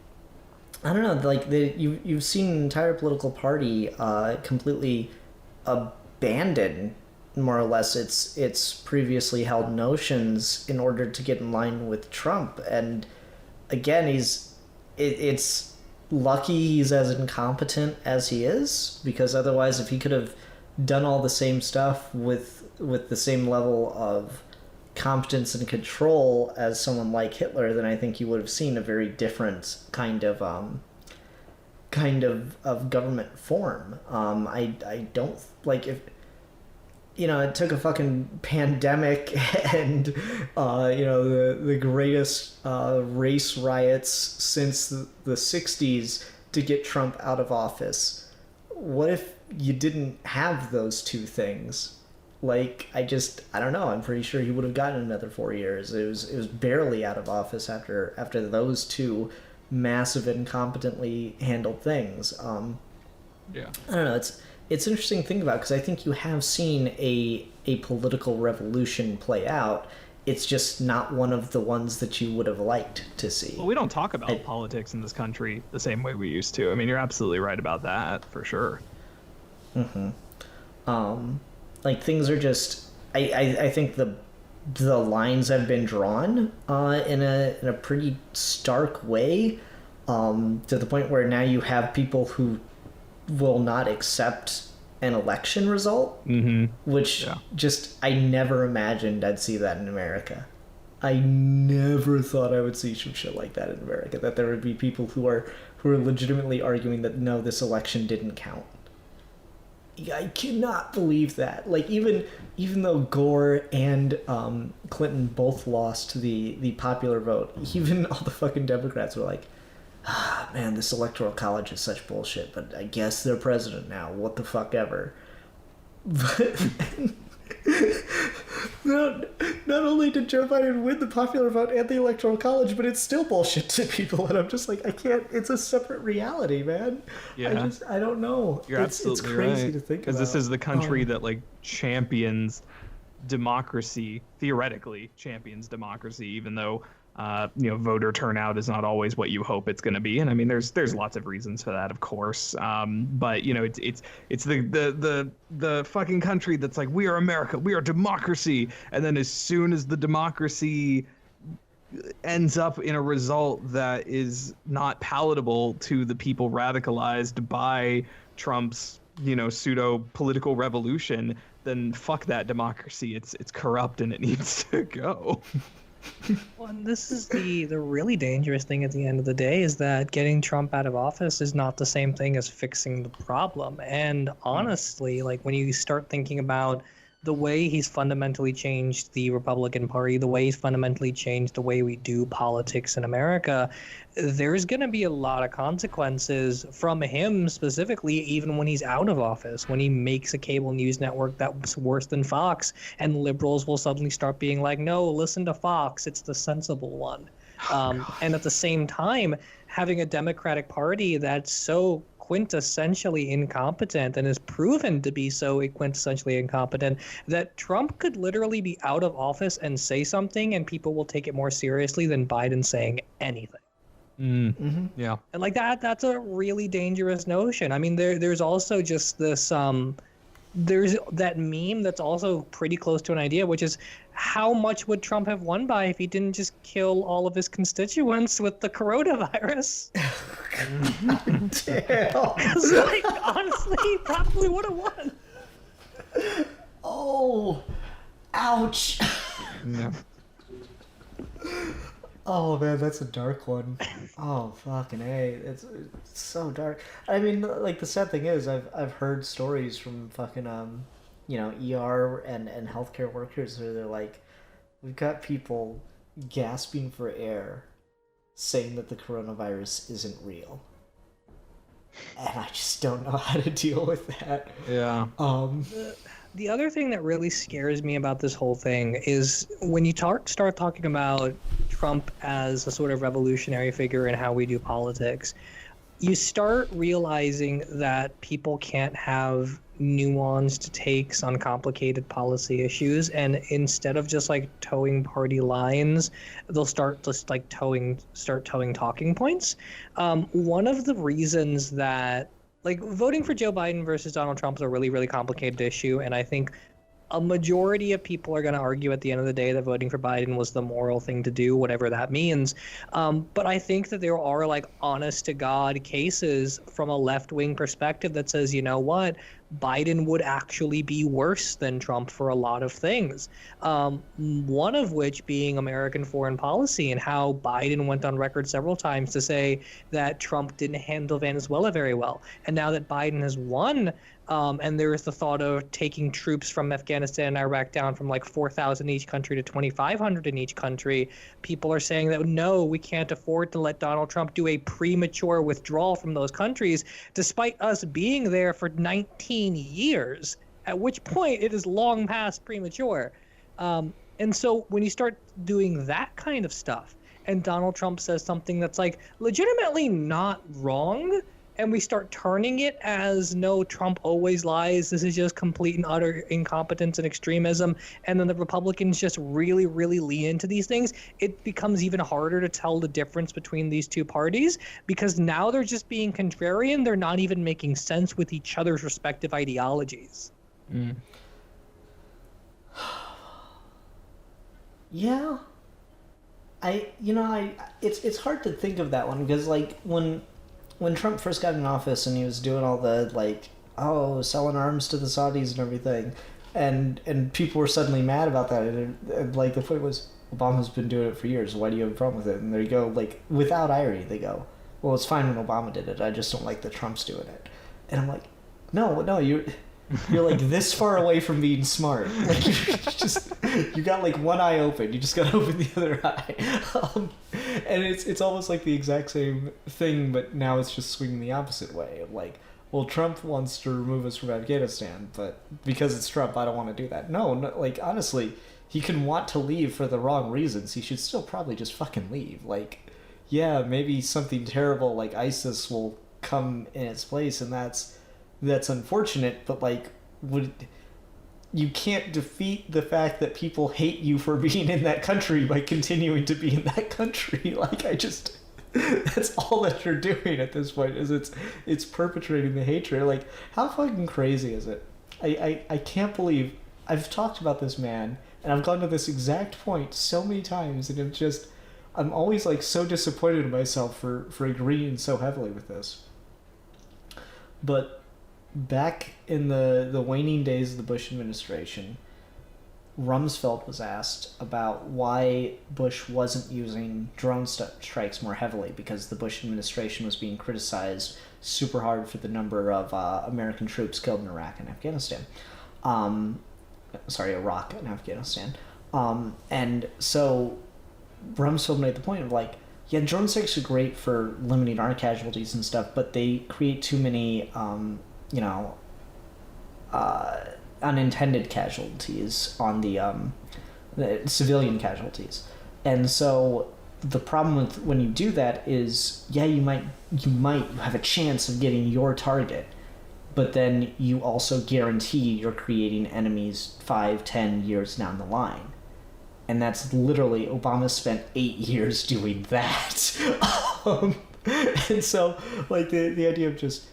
I don't know, like you've seen an entire political party completely abandon more or less its previously held notions in order to get in line with Trump. And again, it's lucky he's as incompetent as he is, because otherwise, if he could have done all the same stuff with the same level of competence and control as someone like Hitler, then I think you would have seen a very different kind of government form. I don't like if it took a fucking pandemic and the greatest race riots since the 60s to get Trump out of office. What if you didn't have those two things? Like, I don't know. I'm pretty sure he would have gotten another 4 years. It was barely out of office after those two massive incompetently handled things. Yeah. I don't know. It's an interesting thing about, because I think you have seen a political revolution play out. It's just not one of the ones that you would have liked to see. Well, we don't talk about politics in this country the same way we used to. I mean, you're absolutely right about that, for sure. Mm-hmm. Like, things are just... I think the lines have been drawn in a pretty stark way, to the point where now you have people who will not accept an election result, which I never imagined I'd see that in America. I never thought I would see some shit like that in America, that there would be people who are legitimately arguing that no, this election didn't count. I cannot believe that. Like, even though Gore and Clinton both lost the popular vote, even all the fucking Democrats were like, man, this electoral college is such bullshit, but I guess they're president now. What the fuck ever. But not only did Joe Biden win the popular vote and the electoral college, but it's still bullshit to people, and I'm just like, I can't. It's a separate reality, man. Yeah. I don't know. You're absolutely it's crazy right. to think about. Because this is the country that like champions democracy, theoretically champions democracy, even though voter turnout is not always what you hope it's going to be. And I mean, there's lots of reasons for that, of course. But it's the fucking country that's like, we are America, we are democracy. And then as soon as the democracy ends up in a result that is not palatable to the people radicalized by Trump's, pseudo political revolution, then fuck that democracy. It's corrupt and it needs to go. Well, and this is the really dangerous thing at the end of the day, is that getting Trump out of office is not the same thing as fixing the problem. And honestly, like, when you start thinking about the way he's fundamentally changed the Republican Party, the way he's fundamentally changed the way we do politics in America, there's going to be a lot of consequences from him specifically, even when he's out of office, when he makes a cable news network that's worse than Fox, and liberals will suddenly start being like, no, listen to Fox, it's the sensible one. And at the same time, having a Democratic Party that's so quintessentially incompetent and is proven to be so quintessentially incompetent that Trump could literally be out of office and say something and people will take it more seriously than Biden saying anything. Yeah. And like that's a really dangerous notion. I mean, there's also just this there's that meme that's also pretty close to an idea, which is, how much would Trump have won by if he didn't just kill all of his constituents with the coronavirus? Damn. Like, honestly, he probably would have won. Oh, ouch. Yeah. Oh man, that's a dark one. Oh fucking A, it's so dark. I mean, like, the sad thing is, I've heard stories from fucking ER and healthcare workers where they're like, we've got people gasping for air, saying that the coronavirus isn't real. and I just don't know how to deal with that. Yeah. The other thing that really scares me about this whole thing is when you start talking about Trump as a sort of revolutionary figure in how we do politics, you start realizing that people can't have nuanced takes on complicated policy issues, and instead of just like towing party lines, they'll start just like towing talking points. One of the reasons that like voting for Joe Biden versus Donald Trump is a really, really complicated issue, and I think a majority of people are going to argue at the end of the day that voting for Biden was the moral thing to do, whatever that means. But I think that there are like honest to God cases from a left-wing perspective that says, you know what, Biden would actually be worse than Trump for a lot of things. One of which being American foreign policy and how Biden went on record several times to say that Trump didn't handle Venezuela very well. And now that Biden has won, and there is the thought of taking troops from Afghanistan and Iraq down from like 4,000 in each country to 2,500 in each country. People are saying that, no, we can't afford to let Donald Trump do a premature withdrawal from those countries, despite us being there for 19 years, at which point it is long past premature. And so when you start doing that kind of stuff and Donald Trump says something that's like legitimately not wrong, and we start turning it as, no, Trump always lies, this is just complete and utter incompetence and extremism, and then the Republicans just really, really lean into these things, it becomes even harder to tell the difference between these two parties, because now they're just being contrarian, they're not even making sense with each other's respective ideologies. Yeah. It's hard to think of that one, because like when Trump first got in office and he was doing all the like, selling arms to the Saudis and everything, and people were suddenly mad about that, and like the point was, Obama's been doing it for years, why do you have a problem with it? And there you go, like without irony, they go, well, it's fine when Obama did it, I just don't like that Trump's doing it. And I'm like, no, you're like this far away from being smart. Like you got like one eye open. You just got to open the other eye. And it's almost like the exact same thing, but now it's just swinging the opposite way. Of like, well, Trump wants to remove us from Afghanistan, but because it's Trump, I don't want to do that. No, like honestly, he can want to leave for the wrong reasons. He should still probably just fucking leave. Like, yeah, maybe something terrible like ISIS will come in its place, and that's unfortunate, but like, you can't defeat the fact that people hate you for being in that country by continuing to be in that country. Like, that's all that you're doing at this point, is it's perpetrating the hatred. Like, how fucking crazy is it? I can't believe I've talked about this man, and I've gone to this exact point so many times, and I'm always like so disappointed in myself for agreeing so heavily with this. But back in the waning days of the Bush administration, Rumsfeld was asked about why Bush wasn't using drone strikes more heavily, because the Bush administration was being criticized super hard for the number of American troops killed in Iraq and Afghanistan. Iraq and Afghanistan. And so Rumsfeld made the point of like, yeah, drone strikes are great for limiting our casualties and stuff, but they create too many unintended casualties on the civilian casualties. And so the problem with when you do that is, yeah, you might have a chance of getting your target, but then you also guarantee you're creating enemies 5-10 years down the line. And that's literally, Obama spent 8 years doing that. And so, like, the idea of just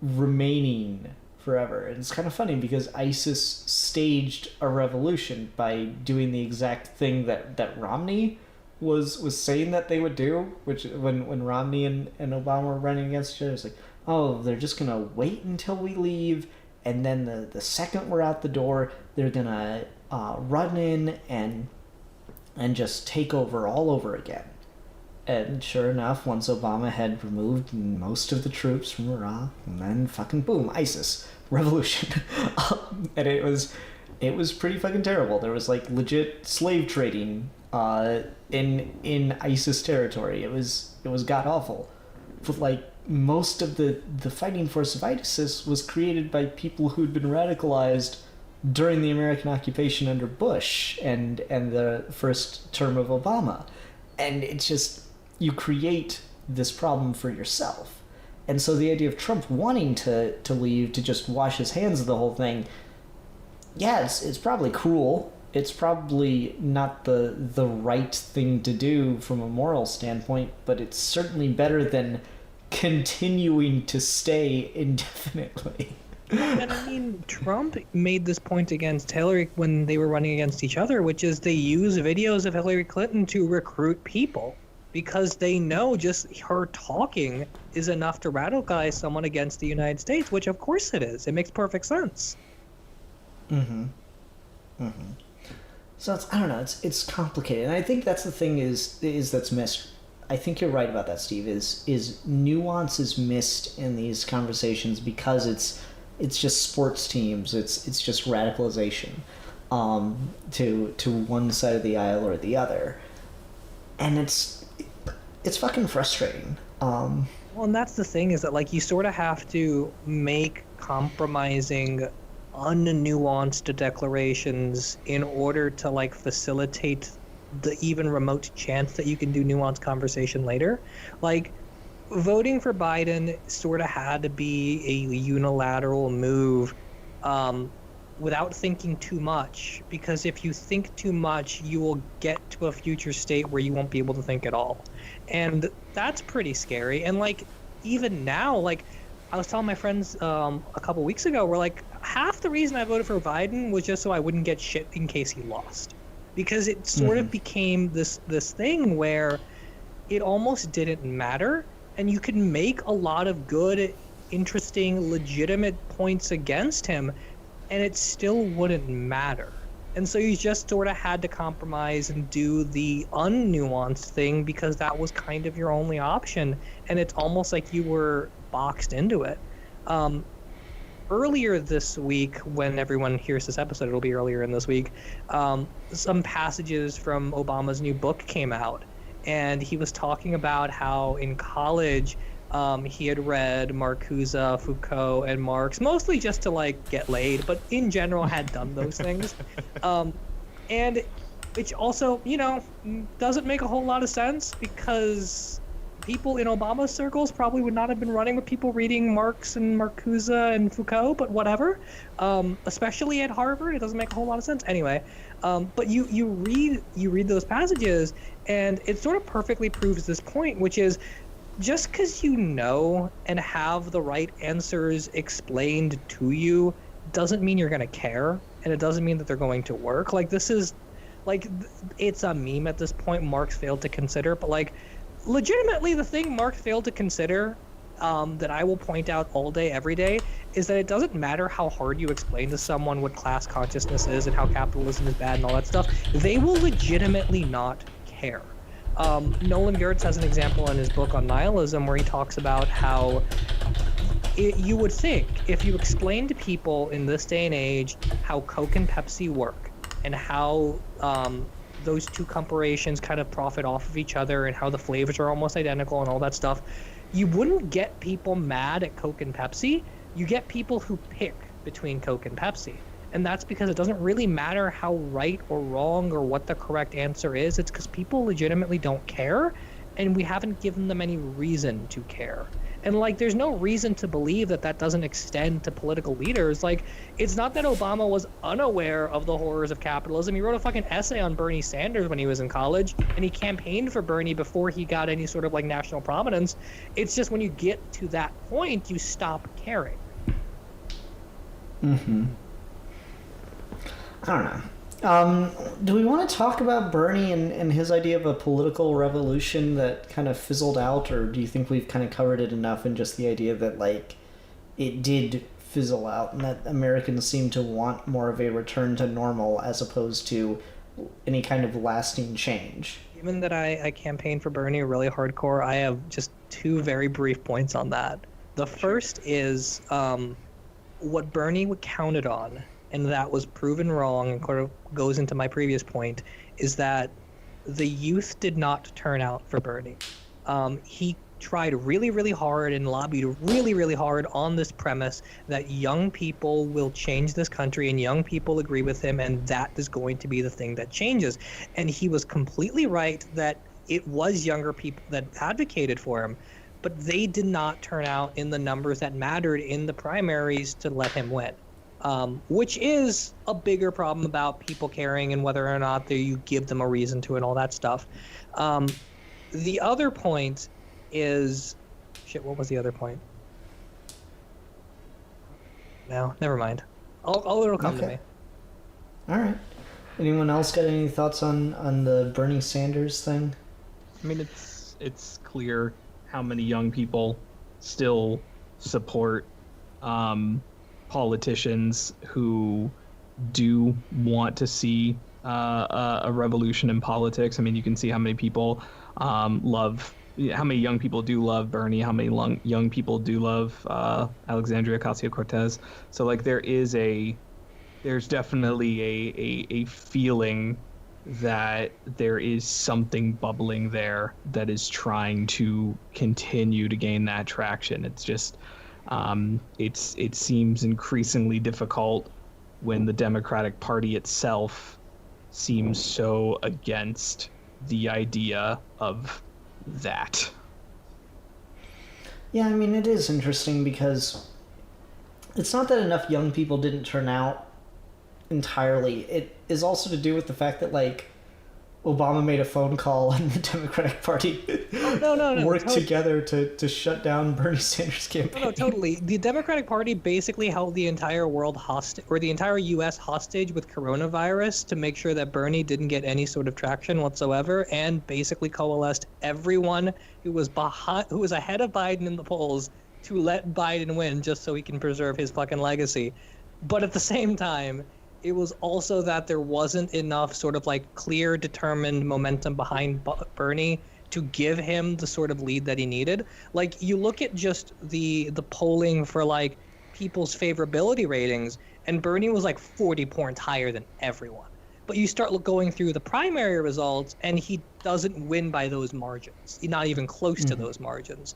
remaining forever. And it's kind of funny because ISIS staged a revolution by doing the exact thing that Romney was saying that they would do, which when Romney and Obama were running against each other, it's like, oh, they're just going to wait until we leave, and then the second we're out the door, they're going to run in and just take over all over again. And sure enough, once Obama had removed most of the troops from Iraq, and then fucking boom, ISIS revolution. And it was pretty fucking terrible. There was like legit slave trading in ISIS territory. It was god awful but like most of the fighting force of ISIS was created by people who'd been radicalized during the American occupation under Bush and the first term of Obama. And it's just, you create this problem for yourself. And so the idea of Trump wanting to leave, to just wash his hands of the whole thing, yeah, it's probably cruel. It's probably not the right thing to do from a moral standpoint, but it's certainly better than continuing to stay indefinitely. And I mean, Trump made this point against Hillary when they were running against each other, which is they use videos of Hillary Clinton to recruit people because they know just her talking is enough to radicalize someone against the United States, which of course it is. It makes perfect sense. So I don't know, it's complicated. And I think that's the thing is that's missed. I think you're right about that, Steve, is nuance is missed in these conversations because it's just sports teams. It's just radicalization to one side of the aisle or the other, and it's fucking frustrating. Well, and that's the thing is that like you sort of have to make compromising, unnuanced declarations in order to like facilitate the even remote chance that you can do nuanced conversation later. Like, voting for Biden sort of had to be a unilateral move without thinking too much, because if you think too much, you will get to a future state where you won't be able to think at all. And that's pretty scary. And like, even now, like, I was telling my friends a couple weeks ago, we're like, half the reason I voted for Biden was just so I wouldn't get shit in case he lost. Because it sort of became this thing where it almost didn't matter, and you could make a lot of good, interesting, legitimate points against him, and it still wouldn't matter. And so you just sort of had to compromise and do the unnuanced thing because that was kind of your only option, and it's almost like you were boxed into it. Earlier this week, when everyone hears this episode, it'll be earlier in this week, some passages from Obama's new book came out, and he was talking about how in college he had read Marcuse, Foucault, and Marx, mostly just to like get laid, but in general had done those things. And which also, you know, doesn't make a whole lot of sense because people in Obama's circles probably would not have been running with people reading Marx and Marcuse and Foucault, but whatever. Especially at Harvard, it doesn't make a whole lot of sense. Anyway, but you read those passages, and it sort of perfectly proves this point, which is just because you know and have the right answers explained to you doesn't mean you're going to care, and it doesn't mean that they're going to work. Like, this is, like, it's a meme at this point, Marx failed to consider, but like, legitimately, the thing Marx failed to consider that I will point out all day, every day, is that it doesn't matter how hard you explain to someone what class consciousness is and how capitalism is bad and all that stuff. They will legitimately not care. Nolan Gertz has an example in his book on nihilism where he talks about how you would think if you explain to people in this day and age how Coke and Pepsi work and how those two corporations kind of profit off of each other and how the flavors are almost identical and all that stuff, you wouldn't get people mad at Coke and Pepsi. You get people who pick between Coke and Pepsi. And that's because it doesn't really matter how right or wrong or what the correct answer is. It's because people legitimately don't care, and we haven't given them any reason to care. And like, there's no reason to believe that that doesn't extend to political leaders. Like, it's not that Obama was unaware of the horrors of capitalism. He wrote a fucking essay on Bernie Sanders when he was in college, and he campaigned for Bernie before he got any sort of like national prominence. It's just when you get to that point, you stop caring. I don't know. Do we want to talk about Bernie and his idea of a political revolution that kind of fizzled out, or do you think we've kind of covered it enough in just the idea that, like, it did fizzle out and that Americans seem to want more of a return to normal as opposed to any kind of lasting change? Given that I campaigned for Bernie really hardcore, I have just two very brief points on that. The first is what Bernie counted on, and that was proven wrong, and sort of goes into my previous point, is that the youth did not turn out for Bernie. He tried really, really hard and lobbied really, really hard on this premise that young people will change this country and young people agree with him, and that is going to be the thing that changes. And he was completely right that it was younger people that advocated for him, but they did not turn out in the numbers that mattered in the primaries to let him win. Which is a bigger problem about people caring and whether or not you give them a reason to and all that stuff. The other point is... Shit, what was the other point? No, never mind. It'll come to me. All right. Anyone else got any thoughts on the Bernie Sanders thing? I mean, it's clear how many young people still support politicians who do want to see a revolution in politics. I mean, you can see how many people how many young people do love Bernie, how many young people do love Alexandria Ocasio-Cortez. So, like, there's definitely a feeling that there is something bubbling there that is trying to continue to gain that traction. It's just, it seems increasingly difficult when the Democratic Party itself seems so against the idea of that. Yeah, I mean, it is interesting because it's not that enough young people didn't turn out entirely. It is also to do with the fact that, like, Obama made a phone call and the Democratic Party worked together to shut down Bernie Sanders' campaign. No, totally. The Democratic Party basically held the entire world hostage, or the entire U.S. hostage with coronavirus to make sure that Bernie didn't get any sort of traction whatsoever, and basically coalesced everyone who was ahead of Biden in the polls to let Biden win just so he can preserve his fucking legacy. But at the same time, it was also that there wasn't enough sort of like clear, determined momentum behind Bernie to give him the sort of lead that he needed. Like, you look at just the polling for like people's favorability ratings, and Bernie was like 40 points higher than everyone. But you start going through the primary results, and he doesn't win by those margins, not even close to those margins.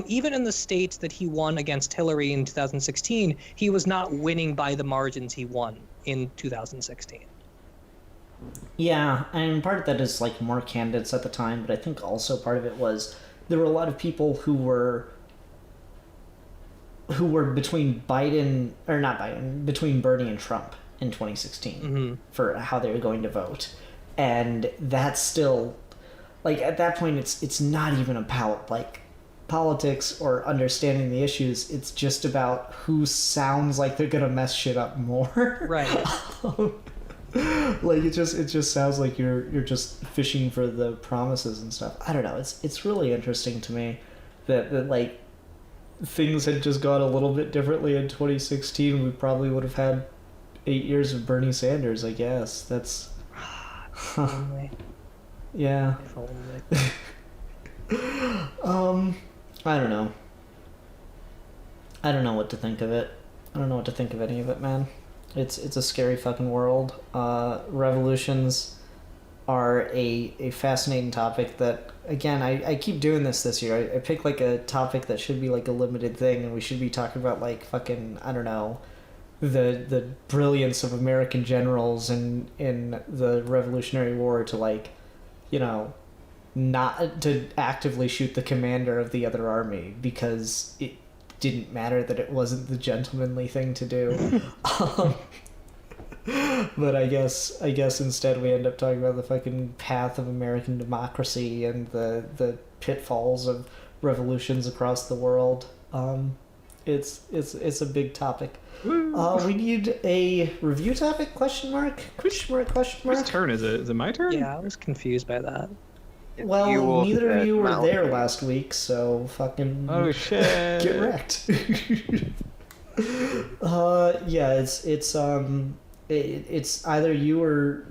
Even in the states that he won against Hillary in 2016, he was not winning by the margins he won in 2016. Yeah, and part of that is like more candidates at the time, but I think also part of it was there were a lot of people who were between between Bernie and Trump in 2016 for how they were going to vote. And that's still, like, at that point it's not even about like politics or understanding the issues. It's just about who sounds like they're gonna mess shit up more. Right. Like, it just sounds like you're just fishing for the promises and stuff. I don't know. It's really interesting to me that like things had just gone a little bit differently in 2016. We probably would have had 8 years of Bernie Sanders, I guess. That's... Yeah. I don't know. I don't know what to think of it. I don't know what to think of any of it, man. It's a scary fucking world. Revolutions are a fascinating topic that, again, I keep doing this year. I pick like a topic that should be like a limited thing, and we should be talking about like fucking, I don't know, the brilliance of American generals in the Revolutionary War to, like, you know, not to actively shoot the commander of the other army because it didn't matter that it wasn't the gentlemanly thing to do. But I guess instead we end up talking about the fucking path of American democracy and the pitfalls of revolutions across the world. It's a big topic. We need a review topic? Question mark? Whose turn is it? Is it my turn? Yeah, I was confused by that. Well, neither of you were there last week, so fucking... Oh, shit. Get wrecked. Yeah, it's either you or...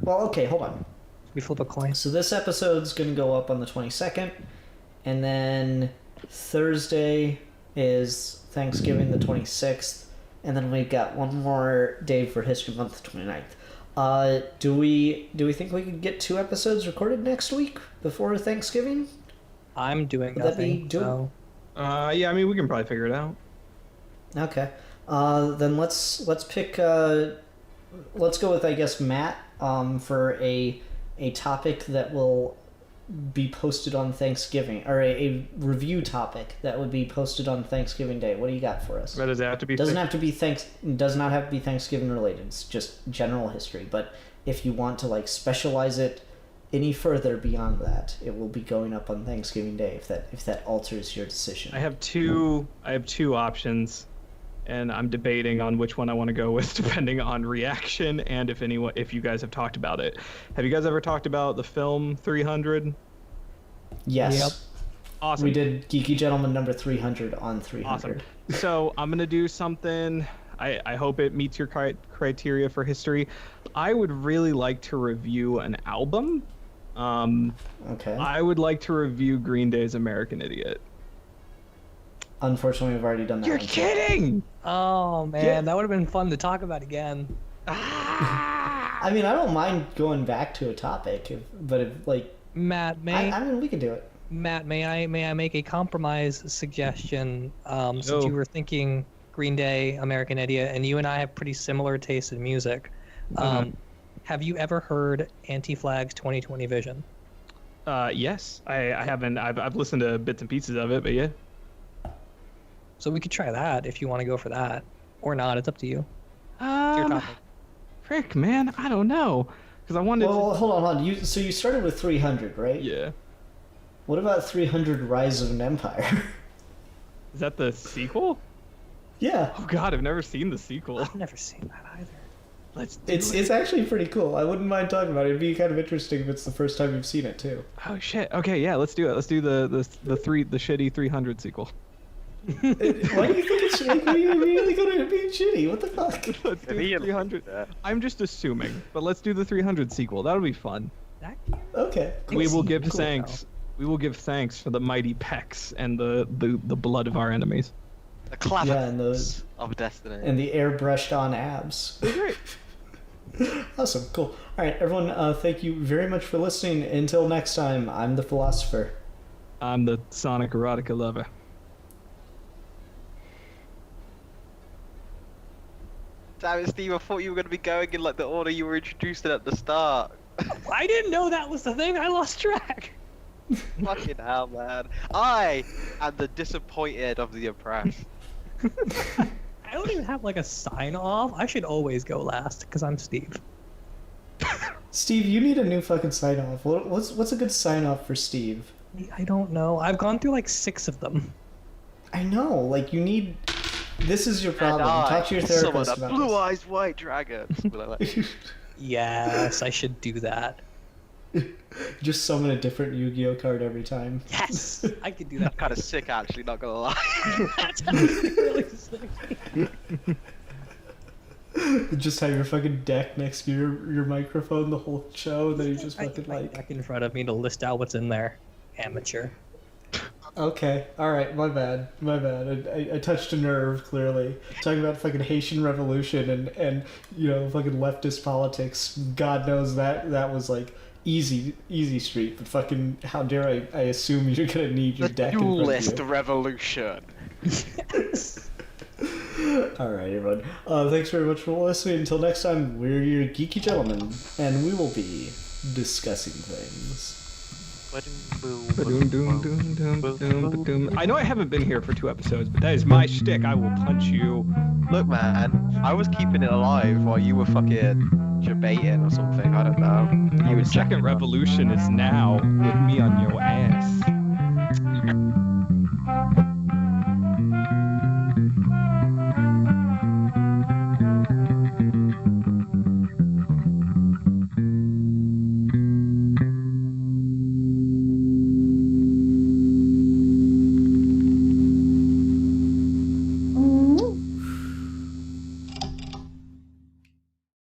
Well, okay, hold on. We flip a coin. So this episode's going to go up on the 22nd, and then Thursday is Thanksgiving, the 26th, and then we've got one more day for History Month, the 29th. Do we think we could get 2 episodes recorded next week before Thanksgiving? I'm doing Would that be nothing. doable? So Yeah, I mean, we can probably figure it out. Okay. Then let's pick. Let's go with, I guess, Matt. For a topic that will be posted on Thanksgiving, or a review topic that would be posted on Thanksgiving Day. What do you got for us? But does it have to be? Does not have to be Thanksgiving related. It's just general history. But if you want to like specialize it any further beyond that, it will be going up on Thanksgiving Day. If that alters your decision. I have two options, and I'm debating on which one I want to go with, depending on reaction and if you guys have talked about it. Have you guys ever talked about the film 300? Yes. Yep. Awesome. We did Geeky Gentleman number 300 on 300. Awesome. So I'm gonna do something. I hope it meets your criteria for history. I would really like to review an album. Okay. I would like to review Green Day's American Idiot. Unfortunately, we've already done that. You're one. kidding! Oh man, Yeah. that would have been fun to talk about again. I mean, I don't mind going back to a topic, but if like, Matt, I mean, we could do it. Matt, may I make a compromise suggestion? Since Oh. you were thinking Green Day, American Idiot, and you and I have pretty similar taste in music. Have you ever heard Anti-Flag's 2020 Vision? Yes. I haven't. I've listened to bits and pieces of it, but yeah. So we could try that if you want to go for that, or not. It's up to you. It's your topic. Frick, man, I don't know, because I wanted. Well, hold on. So you started with 300, right? Yeah. What about 300 Rise of an Empire? Is that the sequel? Yeah. Oh God, I've never seen the sequel. I've never seen that either. Let's do It's actually pretty cool. I wouldn't mind talking about it. It'd be kind of interesting if it's the first time you've seen it too. Oh shit. Okay, yeah, let's do it. Let's do the shitty 300 sequel. Why do you think it's shitty? Are you really going to be shitty? What the fuck? Let's do Ian, 300. yeah. I'm just assuming, but let's do the 300 sequel. That'll be fun. That Okay. Cool. We will give Cool. thanks. We will give thanks for the mighty pecs and the blood of our enemies. The clavicles Yeah, and those of destiny. and the airbrushed on abs. Great. Awesome. Cool. All right, everyone. Thank you very much for listening. Until next time, I'm the philosopher. I'm the Sonic erotica lover. Damn it, Steve! I thought you were going to be going in like the order you were introduced in at the start. I didn't know that was the thing. I lost track. Fucking hell, man! I am the disappointed of the oppressed. I don't even have like a sign off. I should always go last because I'm Steve. Steve, you need a new fucking sign off. What's a good sign off for Steve? I don't know. I've gone through like 6 of them. I know. Like you need. This is your problem. And I Talk to your summon therapist a about blue-eyed white dragon. this. Yes, I should do that. Just summon a different Yu-Gi-Oh card every time. Yes, I could do that. Kind of sick, actually. Not gonna lie. That's actually really sick. Just have your fucking deck next to your microphone the whole show, and then you just I fucking have my like. deck in front of me to list out what's in there. Amateur. Okay, alright, my bad. I touched a nerve, clearly. Talking about fucking Haitian Revolution and you know, fucking leftist politics. God knows that was like easy street, but fucking how dare I assume you're gonna need your The deck in front of duelist you. revolution. Alright, everyone. Thanks very much for listening. Until next time, we're your geeky gentlemen, and we will be discussing things. I know I haven't been here for 2 episodes, but that is my shtick. I will punch you. Look, man, I was keeping it alive while you were fucking debating or something. I don't know. The second revolution is now with me on your ass.